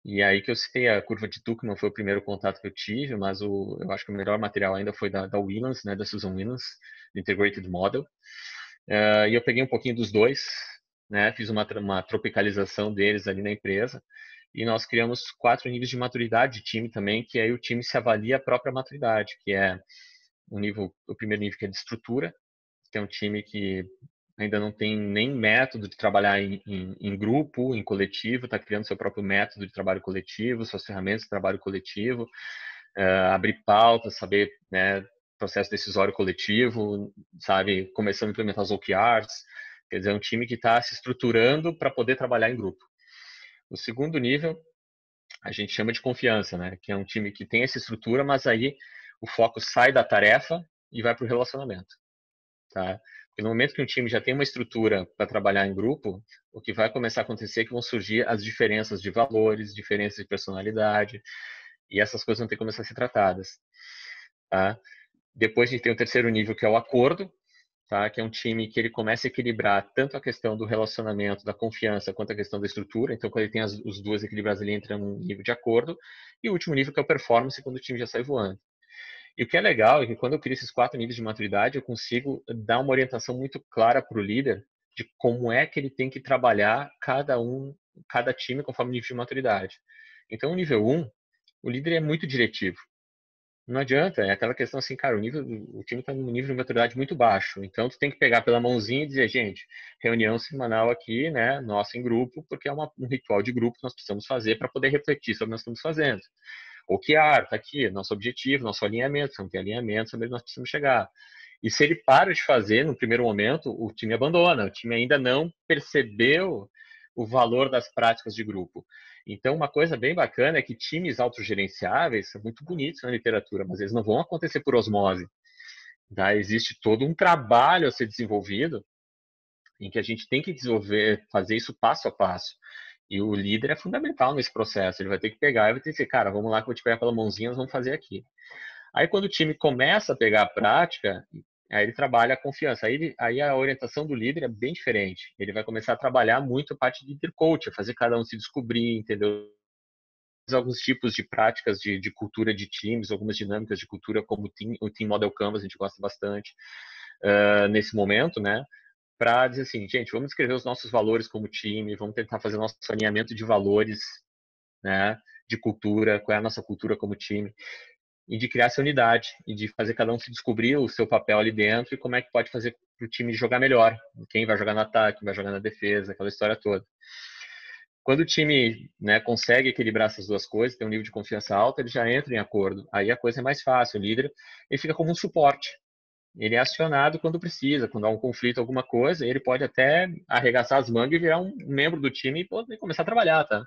E aí que eu citei a curva de Tuckman, foi o primeiro contato que eu tive, mas eu acho que o melhor material ainda foi da Williams, né, da Susan Williams, do Integrated Model. E eu peguei um pouquinho dos dois, né, fiz uma tropicalização deles ali na empresa, e nós criamos 4 níveis de maturidade de time também, que aí o time se avalia a própria maturidade, que é o primeiro nível que é de estrutura, que é um time que ainda não tem nem método de trabalhar em grupo, em coletivo, está criando seu próprio método de trabalho coletivo, suas ferramentas de trabalho coletivo, abrir pautas, saber, né, processo decisório coletivo, sabe, começando a implementar os OKRs, quer dizer, é um time que está se estruturando para poder trabalhar em grupo. O segundo nível, a gente chama de confiança, né, que é um time que tem essa estrutura, mas aí o foco sai da tarefa e vai para o relacionamento. Tá? Porque no momento que um time já tem uma estrutura para trabalhar em grupo, o que vai começar a acontecer é que vão surgir as diferenças de valores, diferenças de personalidade, e essas coisas vão ter que começar a ser tratadas. Tá? Depois a gente tem o terceiro nível, que é o acordo, tá? Que é um time que ele começa a equilibrar tanto a questão do relacionamento, da confiança, quanto a questão da estrutura. Então, quando ele tem os duas equilibrados, ele entra num nível de acordo. E o último nível, que é o performance, quando o time já sai voando. E o que é legal é que quando eu crio esses 4 níveis de maturidade, eu consigo dar uma orientação muito clara para o líder de como é que ele tem que trabalhar cada time conforme o nível de maturidade. Então, o nível 1, o líder é muito diretivo. Não adianta, é aquela questão assim, cara, o time está num nível de maturidade muito baixo. Então, tu tem que pegar pela mãozinha e dizer, gente, reunião semanal aqui, né, nossa em grupo, porque é um ritual de grupo que nós precisamos fazer para poder refletir sobre o que nós estamos fazendo. OKR, está aqui, nosso objetivo, nosso alinhamento, não tem alinhamento, sobre onde nós precisamos chegar. E se ele para de fazer no primeiro momento, o time abandona, o time ainda não percebeu o valor das práticas de grupo. Então, uma coisa bem bacana é que times autogerenciáveis são muito bonitos na literatura, mas eles não vão acontecer por osmose. Tá? Existe todo um trabalho a ser desenvolvido em que a gente tem que desenvolver, fazer isso passo a passo. E o líder é fundamental nesse processo. Ele vai ter que pegar e vai ter que dizer, cara, vamos lá que eu vou te pegar pela mãozinha, nós vamos fazer aqui. Aí quando o time começa a pegar a prática, aí ele trabalha a confiança. Aí a orientação do líder é bem diferente. Ele vai começar a trabalhar muito a parte de líder coach, fazer cada um se descobrir, entendeu? Alguns tipos de práticas de cultura de times, algumas dinâmicas de cultura, como o Team Model Canvas, a gente gosta bastante nesse momento, né? Para dizer assim, gente, vamos escrever os nossos valores como time, vamos tentar fazer nosso alinhamento de valores, né? De cultura, qual é a nossa cultura como time, e de criar essa unidade, e de fazer cada um se descobrir o seu papel ali dentro e como é que pode fazer para o time jogar melhor, quem vai jogar no ataque, quem vai jogar na defesa, aquela história toda. Quando o time, né, consegue equilibrar essas duas coisas, tem um nível de confiança alto, ele já entra em acordo. Aí a coisa é mais fácil. O líder, ele fica como um suporte. Ele é acionado quando precisa, quando há um conflito, alguma coisa, ele pode até arregaçar as mangas e virar um membro do time e poder começar a trabalhar, tá?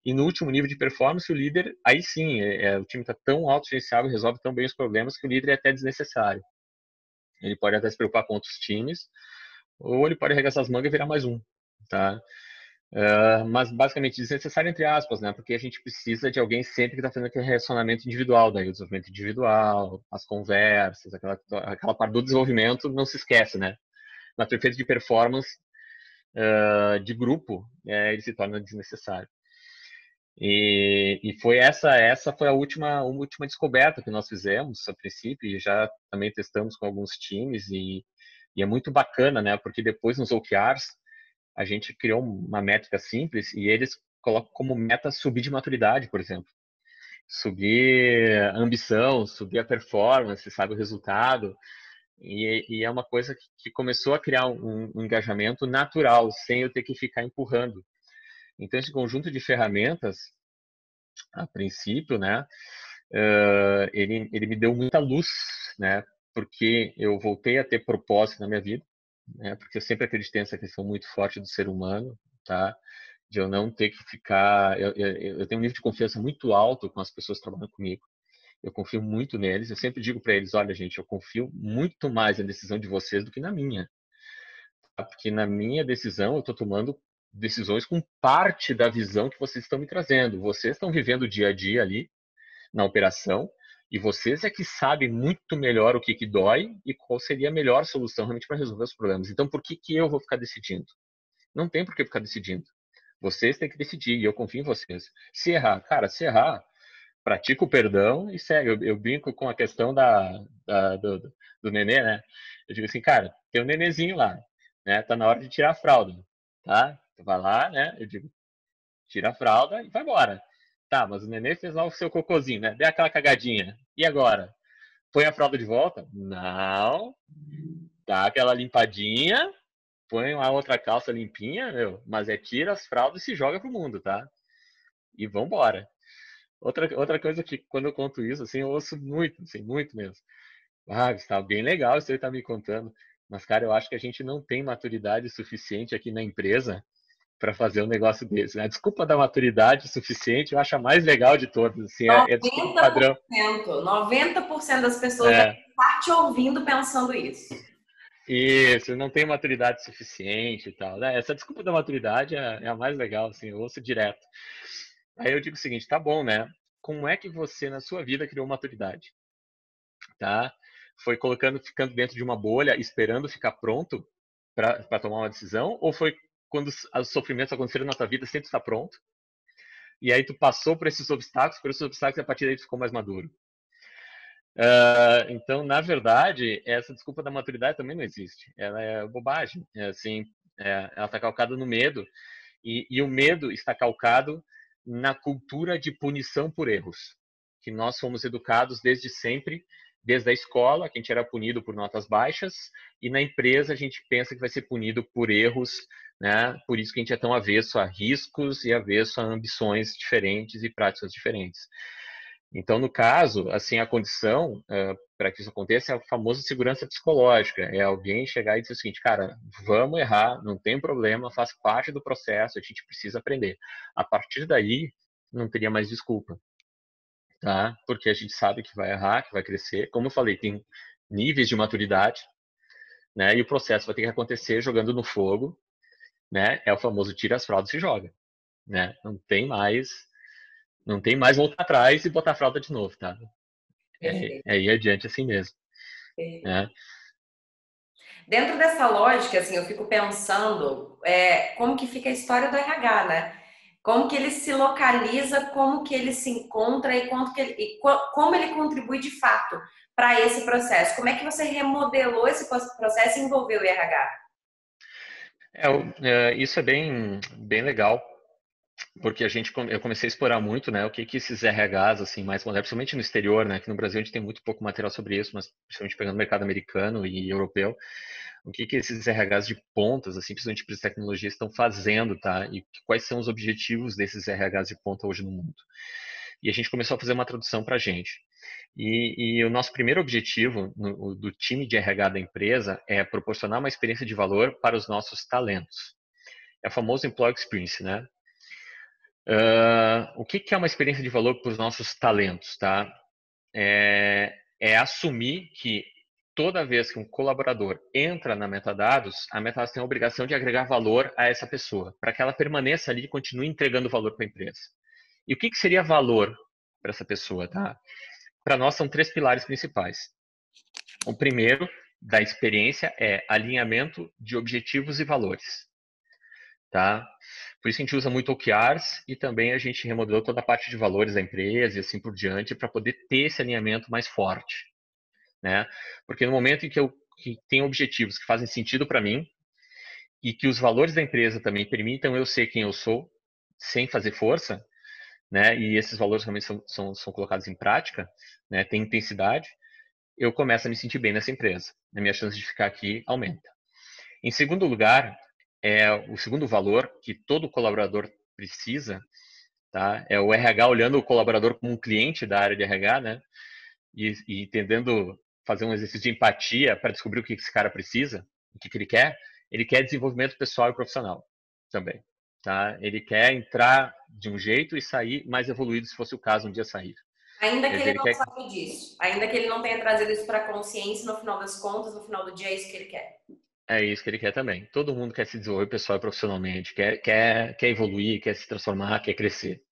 E no último nível de performance, o líder, aí sim, o time está tão autogerenciável, resolve tão bem os problemas que o líder é até desnecessário. Ele pode até se preocupar com outros times, ou ele pode arregaçar as mangas e virar mais um, tá? Mas basicamente desnecessário entre aspas, né? Porque a gente precisa de alguém sempre que está fazendo aquele relacionamento individual, daí o desenvolvimento individual, as conversas, aquela parte do desenvolvimento não se esquece, né? Na perfeita de performance de grupo, ele se torna desnecessário. E foi essa foi a última descoberta que nós fizemos a princípio e já também testamos com alguns times e é muito bacana, né? Porque depois nos OKRs a gente criou uma métrica simples e eles colocam como meta subir de maturidade, por exemplo. Subir a ambição, subir a performance, sabe, o resultado. E é uma coisa que começou a criar um engajamento natural, sem eu ter que ficar empurrando. Então, esse conjunto de ferramentas, a princípio, né, ele me deu muita luz, né, porque eu voltei a ter propósito na minha vida, né, porque eu sempre acreditei nessa questão muito forte do ser humano, tá? De eu não ter que ficar... Eu tenho um nível de confiança muito alto com as pessoas que trabalham comigo. Eu confio muito neles. Eu sempre digo para eles, olha, gente, eu confio muito mais na decisão de vocês do que na minha. Tá? Porque na minha decisão eu estou tomando decisões com parte da visão que vocês estão me trazendo. Vocês estão vivendo o dia a dia ali, na operação, e vocês é que sabem muito melhor o que, que dói e qual seria a melhor solução realmente para resolver os problemas. Então, por que, que eu vou ficar decidindo? Não tem por que ficar decidindo. Vocês têm que decidir e eu confio em vocês. Se errar, cara, se errar, pratica o perdão e segue. Eu brinco com a questão do nenê, né? Eu digo assim, cara, tem um nenenzinho lá, né? Tá na hora de tirar a fralda, tá? Tu vai lá, né? Eu digo, tira a fralda e vai embora. Tá, mas o nenê fez lá o seu cocôzinho, né? Deu aquela cagadinha. E agora? Põe a fralda de volta? Não. Dá aquela limpadinha, põe uma outra calça limpinha, meu, mas tira as fraldas e se joga pro mundo, tá? E vambora. Outra coisa que quando eu conto isso, assim, eu ouço muito, assim, muito mesmo. Ah, Gustavo, bem legal isso aí tá me contando. Mas, cara, eu acho que a gente não tem maturidade suficiente aqui na empresa para fazer um negócio desse, né? A desculpa da maturidade suficiente, eu acho a mais legal de todas, assim, é a desculpa padrão. 90% das pessoas devem É, estar te ouvindo pensando isso. isso, não tem maturidade suficiente e tal, né? Essa desculpa da maturidade é a mais legal, assim, eu ouço direto. Aí eu digo o seguinte, tá bom, né? Como é que você, na sua vida, criou maturidade? Tá? Foi colocando, ficando dentro de uma bolha, esperando ficar pronto para tomar uma decisão? Ou foi quando os sofrimentos aconteceram na tua vida, sempre está pronto? E aí tu passou por esses obstáculos e a partir daí tu ficou mais maduro. Então, na verdade, essa desculpa da maturidade também não existe. Ela é bobagem. É assim, ela está calcada no medo. E o medo está calcado na cultura de punição por erros, que nós fomos educados desde sempre, desde a escola, que a gente era punido por notas baixas, e na empresa a gente pensa que vai ser punido por erros, né? Por isso que a gente é tão avesso a riscos e avesso a ambições diferentes e práticas diferentes. Então, no caso, assim, a condição para que isso aconteça é a famosa segurança psicológica. É alguém chegar e dizer o seguinte, cara, vamos errar, não tem problema, faz parte do processo, a gente precisa aprender. A partir daí, não teria mais desculpa, tá? Porque a gente sabe que vai errar, que vai crescer. Como eu falei, tem níveis de maturidade, né? E o processo vai ter que acontecer jogando no fogo, né? É o famoso tira as fraldas e se joga, né? Não tem mais voltar atrás e botar a fralda de novo, tá? Perfeito, É ir adiante assim mesmo, perfeito. né? Dentro dessa lógica, assim, eu fico pensando como que fica a história do RH, né? Como que ele se localiza, como que ele se encontra e, como ele contribui de fato para esse processo. Como é que você remodelou esse processo e envolveu o RH? Isso é bem legal, porque eu comecei a explorar muito, né, o que que esses RHs assim mais modernos, principalmente no exterior, né, que no Brasil a gente tem muito pouco material sobre isso, mas principalmente pegando o mercado americano e europeu, o que que esses RHs de pontas, assim, principalmente para tecnologia, estão fazendo, tá? E quais são os objetivos desses RHs de ponta hoje no mundo? E a gente começou a fazer uma tradução para a gente. E o nosso primeiro objetivo do time de RH da empresa é proporcionar uma experiência de valor para os nossos talentos. É o famoso Employee Experience, né? O que é uma experiência de valor para os nossos talentos, tá? É assumir que toda vez que um colaborador entra na Metadados, a Metadados tem a obrigação de agregar valor a essa pessoa, para que ela permaneça ali e continue entregando valor para a empresa. E o que seria valor para essa pessoa, tá? Para nós são três pilares principais. O primeiro da experiência é alinhamento de objetivos e valores, tá? Por isso a gente usa muito OKRs e também a gente remodelou toda a parte de valores da empresa e assim por diante para poder ter esse alinhamento mais forte, né? Porque no momento em que tenho objetivos que fazem sentido para mim e que os valores da empresa também permitam eu ser quem eu sou, sem fazer força, né? E esses valores realmente são colocados em prática, né? Tem intensidade, eu começo a me sentir bem nessa empresa. A minha chance de ficar aqui aumenta. Em segundo lugar, o segundo valor que todo colaborador precisa, tá? É o RH olhando o colaborador como um cliente da área de RH, né? E tentando fazer um exercício de empatia para descobrir o que esse cara precisa, o que ele quer. Ele quer desenvolvimento pessoal e profissional também. tá? Ele quer entrar de um jeito e sair mais evoluído, se fosse o caso, um dia sair. Ainda Quer que dizer, ele ele não quer. saiba disso, ainda que ele não tenha trazido isso para a consciência, no final das contas, no final do dia, é isso que ele quer. É isso que ele quer também. Todo mundo quer se desenvolver pessoal e profissionalmente, quer evoluir, quer se transformar, quer crescer.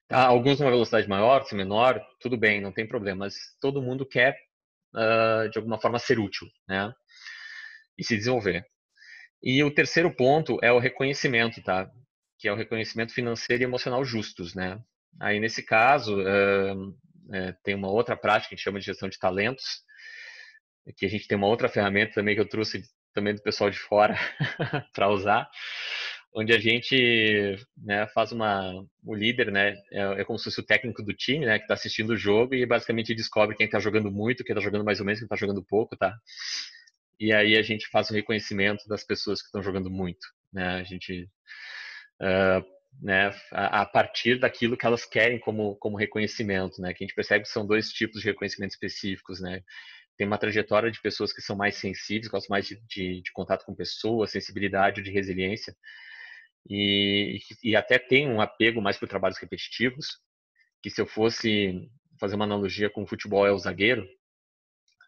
Tá? Alguns numa velocidade maior, outros menor, tudo bem, não tem problema, mas todo mundo quer, de alguma forma, ser útil, né? E se desenvolver. E o terceiro ponto é o reconhecimento, tá? Que é o reconhecimento financeiro e emocional justos, né? Aí, nesse caso, tem uma outra prática que a gente chama de gestão de talentos, que a gente tem uma outra ferramenta também que eu trouxe também do pessoal de fora para usar, onde a gente, né, faz o líder, né, é como se fosse o técnico do time, né, que está assistindo o jogo e basicamente descobre quem está jogando muito, quem está jogando mais ou menos, quem está jogando pouco, tá? E aí a gente faz o reconhecimento das pessoas que estão jogando muito, né? A gente, né, a partir daquilo que elas querem como reconhecimento, né? Que a gente percebe que são dois tipos de reconhecimento específicos, né? Tem uma trajetória de pessoas que são mais sensíveis, gostam mais de contato com pessoas, sensibilidade, de resiliência, e até tem um apego mais por trabalhos repetitivos, que se eu fosse fazer uma analogia com o futebol é o zagueiro,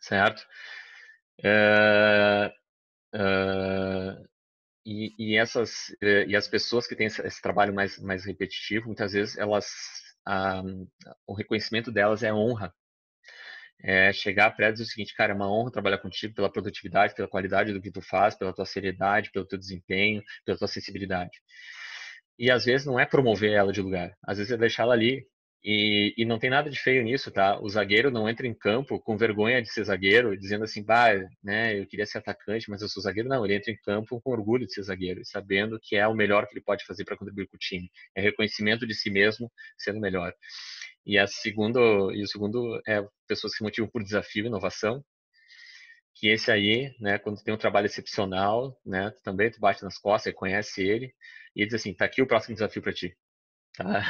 certo? É, é, e as pessoas que têm esse trabalho mais repetitivo, muitas vezes a, o reconhecimento delas é honra. É chegar para ela e dizer o seguinte, cara, é uma honra trabalhar contigo pela produtividade, pela qualidade do que tu faz, pela tua seriedade, pelo teu desempenho, pela tua sensibilidade. E às vezes não é promover ela de lugar, às vezes é deixar ela ali. E não tem nada de feio nisso, tá? O zagueiro não entra em campo com vergonha de ser zagueiro, dizendo assim, bah, né, eu queria ser atacante, mas eu sou zagueiro. Não, ele entra em campo com orgulho de ser zagueiro, sabendo que é o melhor que ele pode fazer para contribuir com o time. É reconhecimento de si mesmo sendo melhor. E o segundo é pessoas que se motivam por desafio e inovação, que esse aí, né, quando tem um trabalho excepcional, né, também tu bate nas costas, reconhece ele e diz assim, tá aqui o próximo desafio para ti. Tá?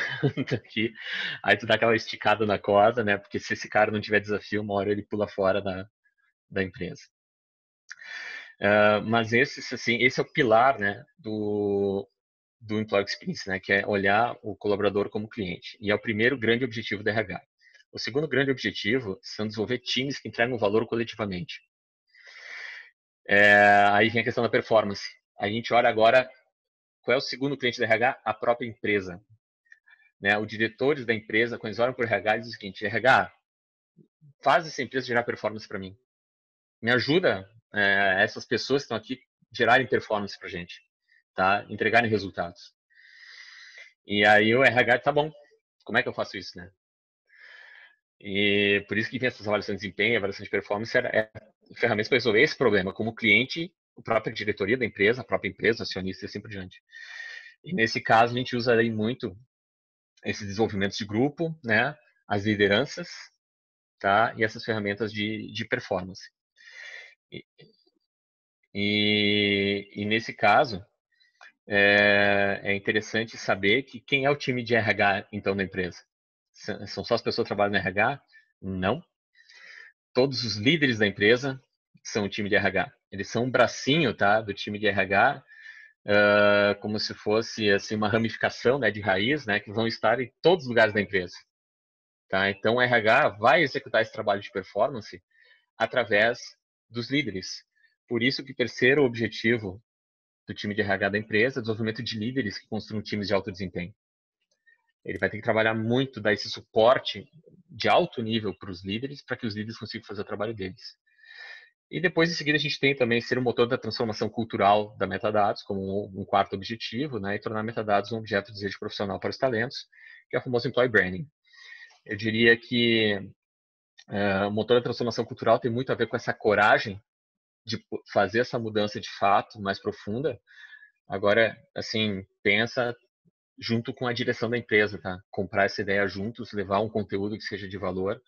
Tá aqui. Aí tu dá aquela esticada na corda, né? Porque se esse cara não tiver desafio, uma hora ele pula fora da empresa. Mas esse é o pilar, né, do Employee Experience, né, que é olhar o colaborador como cliente. E é o primeiro grande objetivo da RH. O segundo grande objetivo são desenvolver times que entregam valor coletivamente. Aí vem a questão da performance. A gente olha agora qual é o segundo cliente da RH? A própria empresa. Né? Os diretores da empresa, quando eles olham para o RH, dizem o seguinte, RH, faz essa empresa gerar performance para mim. Me ajuda essas pessoas que estão aqui gerarem performance para a gente, tá? Entregarem resultados. E aí o RH, tá bom, como é que eu faço isso, né? E por isso que vem essas avaliações de desempenho, avaliação de performance, ferramentas para resolver esse problema, como cliente, a própria diretoria da empresa, a própria empresa, acionista e assim por diante. E nesse caso, a gente usa aí muito esses desenvolvimentos de grupo, né? As lideranças, tá? E essas ferramentas de performance. E, e nesse caso, é interessante saber que quem é o time de RH, então, da empresa? São só as pessoas que trabalham no RH? Não. Todos os líderes da empresa são o time de RH. Eles são um bracinho, tá, do time de RH, como se fosse assim uma ramificação, né, de raiz, né, que vão estar em todos os lugares da empresa. Tá? Então, o RH vai executar esse trabalho de performance através dos líderes. Por isso que o terceiro objetivo do time de RH da empresa é o desenvolvimento de líderes que construam times de alto desempenho. Ele vai ter que trabalhar muito, dar esse suporte de alto nível para os líderes, para que os líderes consigam fazer o trabalho deles. E depois, em seguida, a gente tem também ser o motor da transformação cultural da metadados, como um quarto objetivo, né, e tornar a metadados um objeto de desejo profissional para os talentos, que é o famoso employee branding. Eu diria que o motor da transformação cultural tem muito a ver com essa coragem de fazer essa mudança de fato mais profunda. Agora, assim, pensa junto com a direção da empresa, tá? Comprar essa ideia juntos, levar um conteúdo que seja de valor,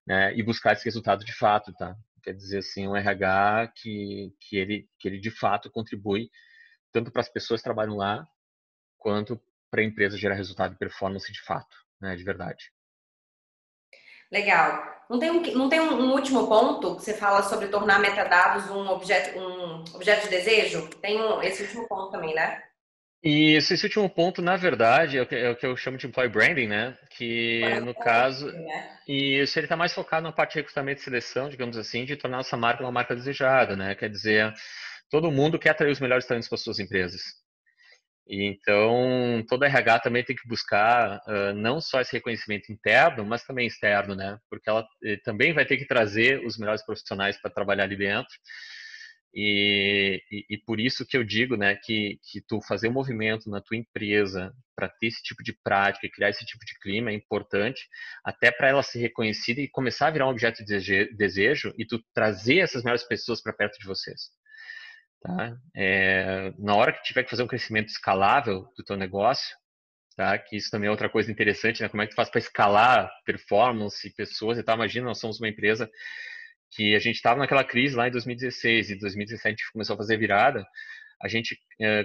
né? E buscar esse resultado de fato, tá? Quer dizer, assim, um RH que ele de fato contribui tanto para as pessoas que trabalham lá, quanto para a empresa gerar resultado e performance de fato, né? De verdade. Legal. Não tem um último ponto que você fala sobre tornar metadados um objeto de desejo? Tem esse último ponto também, né? E esse último ponto, na verdade, é o que eu chamo de employee branding, né? Que no caso, Né? e isso ele está mais focado na parte de recrutamento e seleção, digamos assim, de tornar nossa marca uma marca desejada, né? Quer dizer, todo mundo quer atrair os melhores talentos para as suas empresas. E então, toda RH também tem que buscar não só esse reconhecimento interno, mas também externo, né? Porque ela também vai ter que trazer os melhores profissionais para trabalhar ali dentro. E por isso que eu digo, né, que tu fazer um movimento na tua empresa para ter esse tipo de prática e criar esse tipo de clima é importante, até para ela ser reconhecida e começar a virar um objeto de desejo e tu trazer essas melhores pessoas para perto de vocês. Tá? Na hora que tiver que fazer um crescimento escalável do teu negócio, tá? Que isso também é outra coisa interessante, né? Como é que tu faz para escalar performance, pessoas e tal? Imagina, nós somos uma empresa que a gente estava naquela crise lá em 2016 e 2017 a gente começou a fazer virada. A gente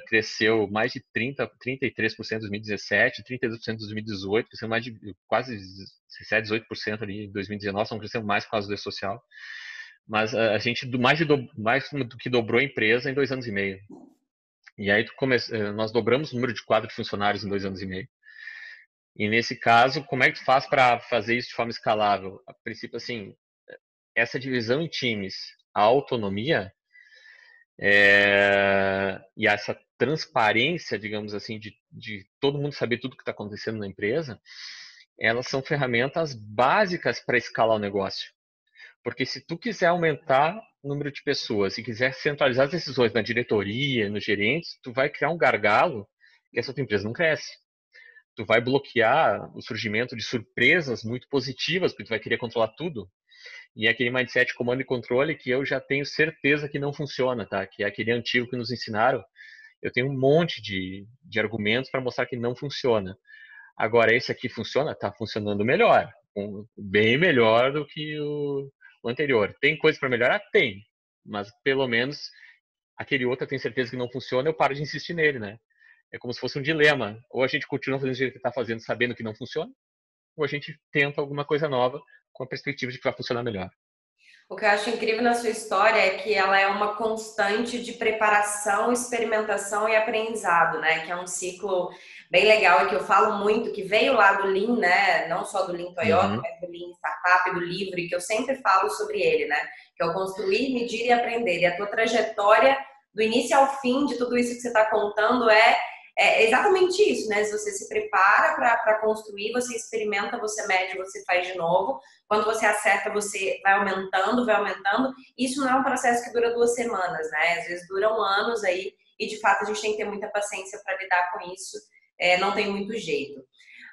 cresceu mais de 33% em 2017, 32% em 2018, cresceu mais de quase 17, 18% ali em 2019, estamos crescendo mais por causa do social. Mas a gente mais do que dobrou a empresa em 2 anos e meio. E aí nós dobramos o número de quadro de funcionários em 2 anos e meio. E nesse caso, como é que tu faz para fazer isso de forma escalável? A princípio, assim, essa divisão em times, a autonomia e essa transparência, digamos assim, de todo mundo saber tudo que está acontecendo na empresa, elas são ferramentas básicas para escalar o negócio. Porque se tu quiser aumentar o número de pessoas e quiser centralizar as decisões na diretoria, nos gerentes, tu vai criar um gargalo que essa tua empresa não cresce. Tu vai bloquear o surgimento de surpresas muito positivas, porque tu vai querer controlar tudo. E é aquele mindset comando e controle que eu já tenho certeza que não funciona, tá? Que é aquele antigo que nos ensinaram. Eu tenho um monte de argumentos para mostrar que não funciona. Agora, esse aqui funciona? Tá funcionando melhor. Bem melhor do que o anterior. Tem coisa para melhorar? Tem. Mas pelo menos aquele outro eu tenho certeza que não funciona, eu paro de insistir nele, né? É como se fosse um dilema. Ou a gente continua fazendo o jeito que está fazendo, sabendo que não funciona, ou a gente tenta alguma coisa nova com a perspectiva de que vai funcionar melhor. O que eu acho incrível na sua história é que ela é uma constante de preparação, experimentação e aprendizado, né? Que é um ciclo bem legal e que eu falo muito, que veio lá do Lean, né? Não só do Lean Toyota, Uhum. mas do Lean Startup, do livro, e que eu sempre falo sobre ele, né? Que é o construir, medir e aprender. E a tua trajetória, do início ao fim de tudo isso que você está contando, é exatamente isso, né? Se você se prepara para construir, você experimenta, você mede, você faz de novo. Quando você acerta, você vai aumentando, vai aumentando. Isso não é um processo que dura 2 semanas, né? Às vezes duram anos aí, e de fato a gente tem que ter muita paciência para lidar com isso. Não tem muito jeito.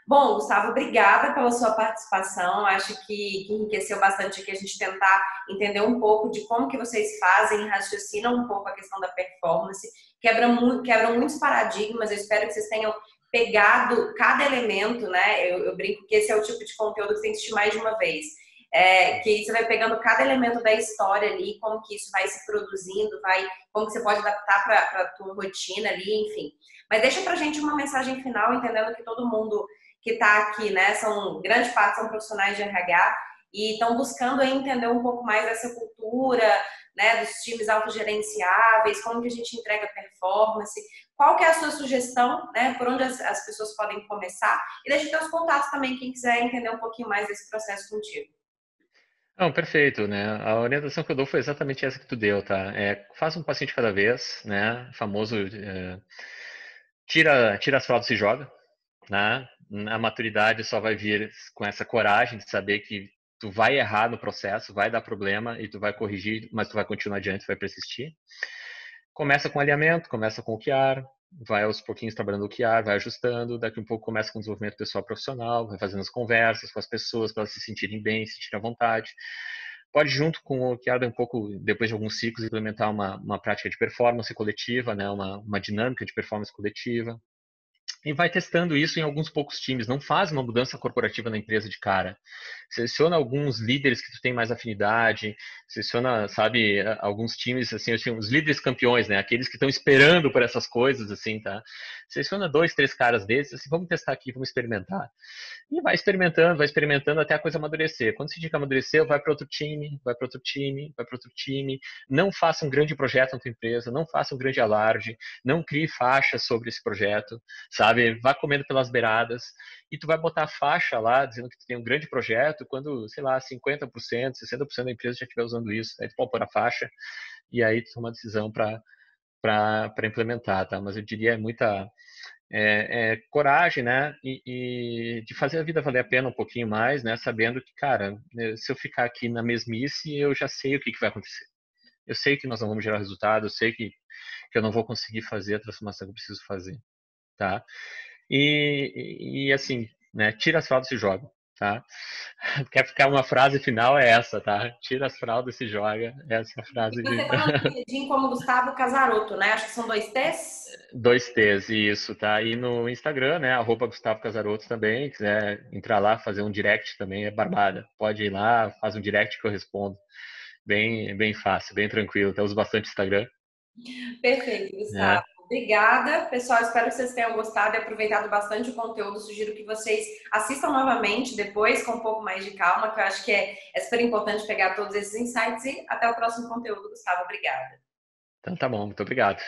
Bom, Gustavo, obrigada pela sua participação. Acho que enriqueceu bastante aqui a gente tentar entender um pouco de como que vocês fazem, raciocinam um pouco a questão da performance, quebram muitos paradigmas. Eu espero que vocês tenham pegado cada elemento, né? Eu brinco que esse é o tipo de conteúdo que você tem que assistir mais de uma vez. Que você vai pegando cada elemento da história ali, como que isso vai se produzindo, como que você pode adaptar para a tua rotina ali, enfim. Mas deixa pra gente uma mensagem final, entendendo que todo mundo que está aqui, né, grande parte são profissionais de RH e estão buscando aí entender um pouco mais dessa cultura, né, dos times autogerenciáveis, como que a gente entrega performance, qual que é a sua sugestão, né, por onde as pessoas podem começar, e deixa teus contatos também, quem quiser entender um pouquinho mais desse processo contigo. Não, perfeito, né? A orientação que eu dou foi exatamente essa que tu deu, tá? Faça um passinho de cada vez, né? Famoso, tira as fraldas e se joga, né? A maturidade só vai vir com essa coragem de saber que tu vai errar no processo, vai dar problema e tu vai corrigir, mas tu vai continuar adiante, vai persistir. Começa com alinhamento, começa com o OKR, vai aos pouquinhos trabalhando o OKR, vai ajustando, daqui um pouco começa com desenvolvimento pessoal profissional, vai fazendo as conversas com as pessoas para elas se sentirem bem, se sentirem à vontade. Pode, junto com o OKR, um pouco, depois de alguns ciclos, implementar uma prática de performance coletiva, né? uma dinâmica de performance coletiva, e vai testando isso em alguns poucos times. Não faz uma mudança corporativa na empresa de cara. Seleciona alguns líderes que tu tem mais afinidade, seleciona, sabe, alguns times, assim, os líderes campeões, né? Aqueles que estão esperando por essas coisas, assim, tá? seleciona 2, 3 caras desses, assim, vamos testar aqui, vamos experimentar. E vai experimentando até a coisa amadurecer. Quando se diz que amadureceu, vai para outro time, vai para outro time, vai para outro time. Não faça um grande projeto na tua empresa, não faça um grande alarde, não crie faixas sobre esse projeto, sabe? Vá comendo pelas beiradas e tu vai botar a faixa lá, dizendo que tu tem um grande projeto, quando, sei lá, 50%, 60% da empresa já estiver usando isso. Aí tu pode pôr a faixa e aí tu toma uma decisão para implementar, tá? Mas eu diria muita coragem, né? E de fazer a vida valer a pena um pouquinho mais, né? Sabendo que, cara, se eu ficar aqui na mesmice, eu já sei o que vai acontecer. Eu sei que nós não vamos gerar resultado, eu sei que eu não vou conseguir fazer a transformação que eu preciso fazer, tá? E assim, né? Tira as fraldas e se joga, tá? Quer ficar uma frase final é essa, tá? Tira as fraldas e se joga. Essa é a frase E de você tá no LinkedIn como Gustavo Casarotto, né? Acho que são 2 T's. 2 T's, isso, tá? E no Instagram, né? @Gustavo Casarotto também. Quiser entrar lá, fazer um direct também, é barbada. Pode ir lá, faz um direct que eu respondo. Bem fácil, bem tranquilo. Até uso bastante Instagram, Perfeito, Gustavo. né? Obrigada, pessoal. Espero que vocês tenham gostado e aproveitado bastante o conteúdo. Sugiro que vocês assistam novamente depois, com um pouco mais de calma, que eu acho que é super importante pegar todos esses insights. E até o próximo conteúdo, Gustavo. Obrigada. Então tá bom, muito obrigado.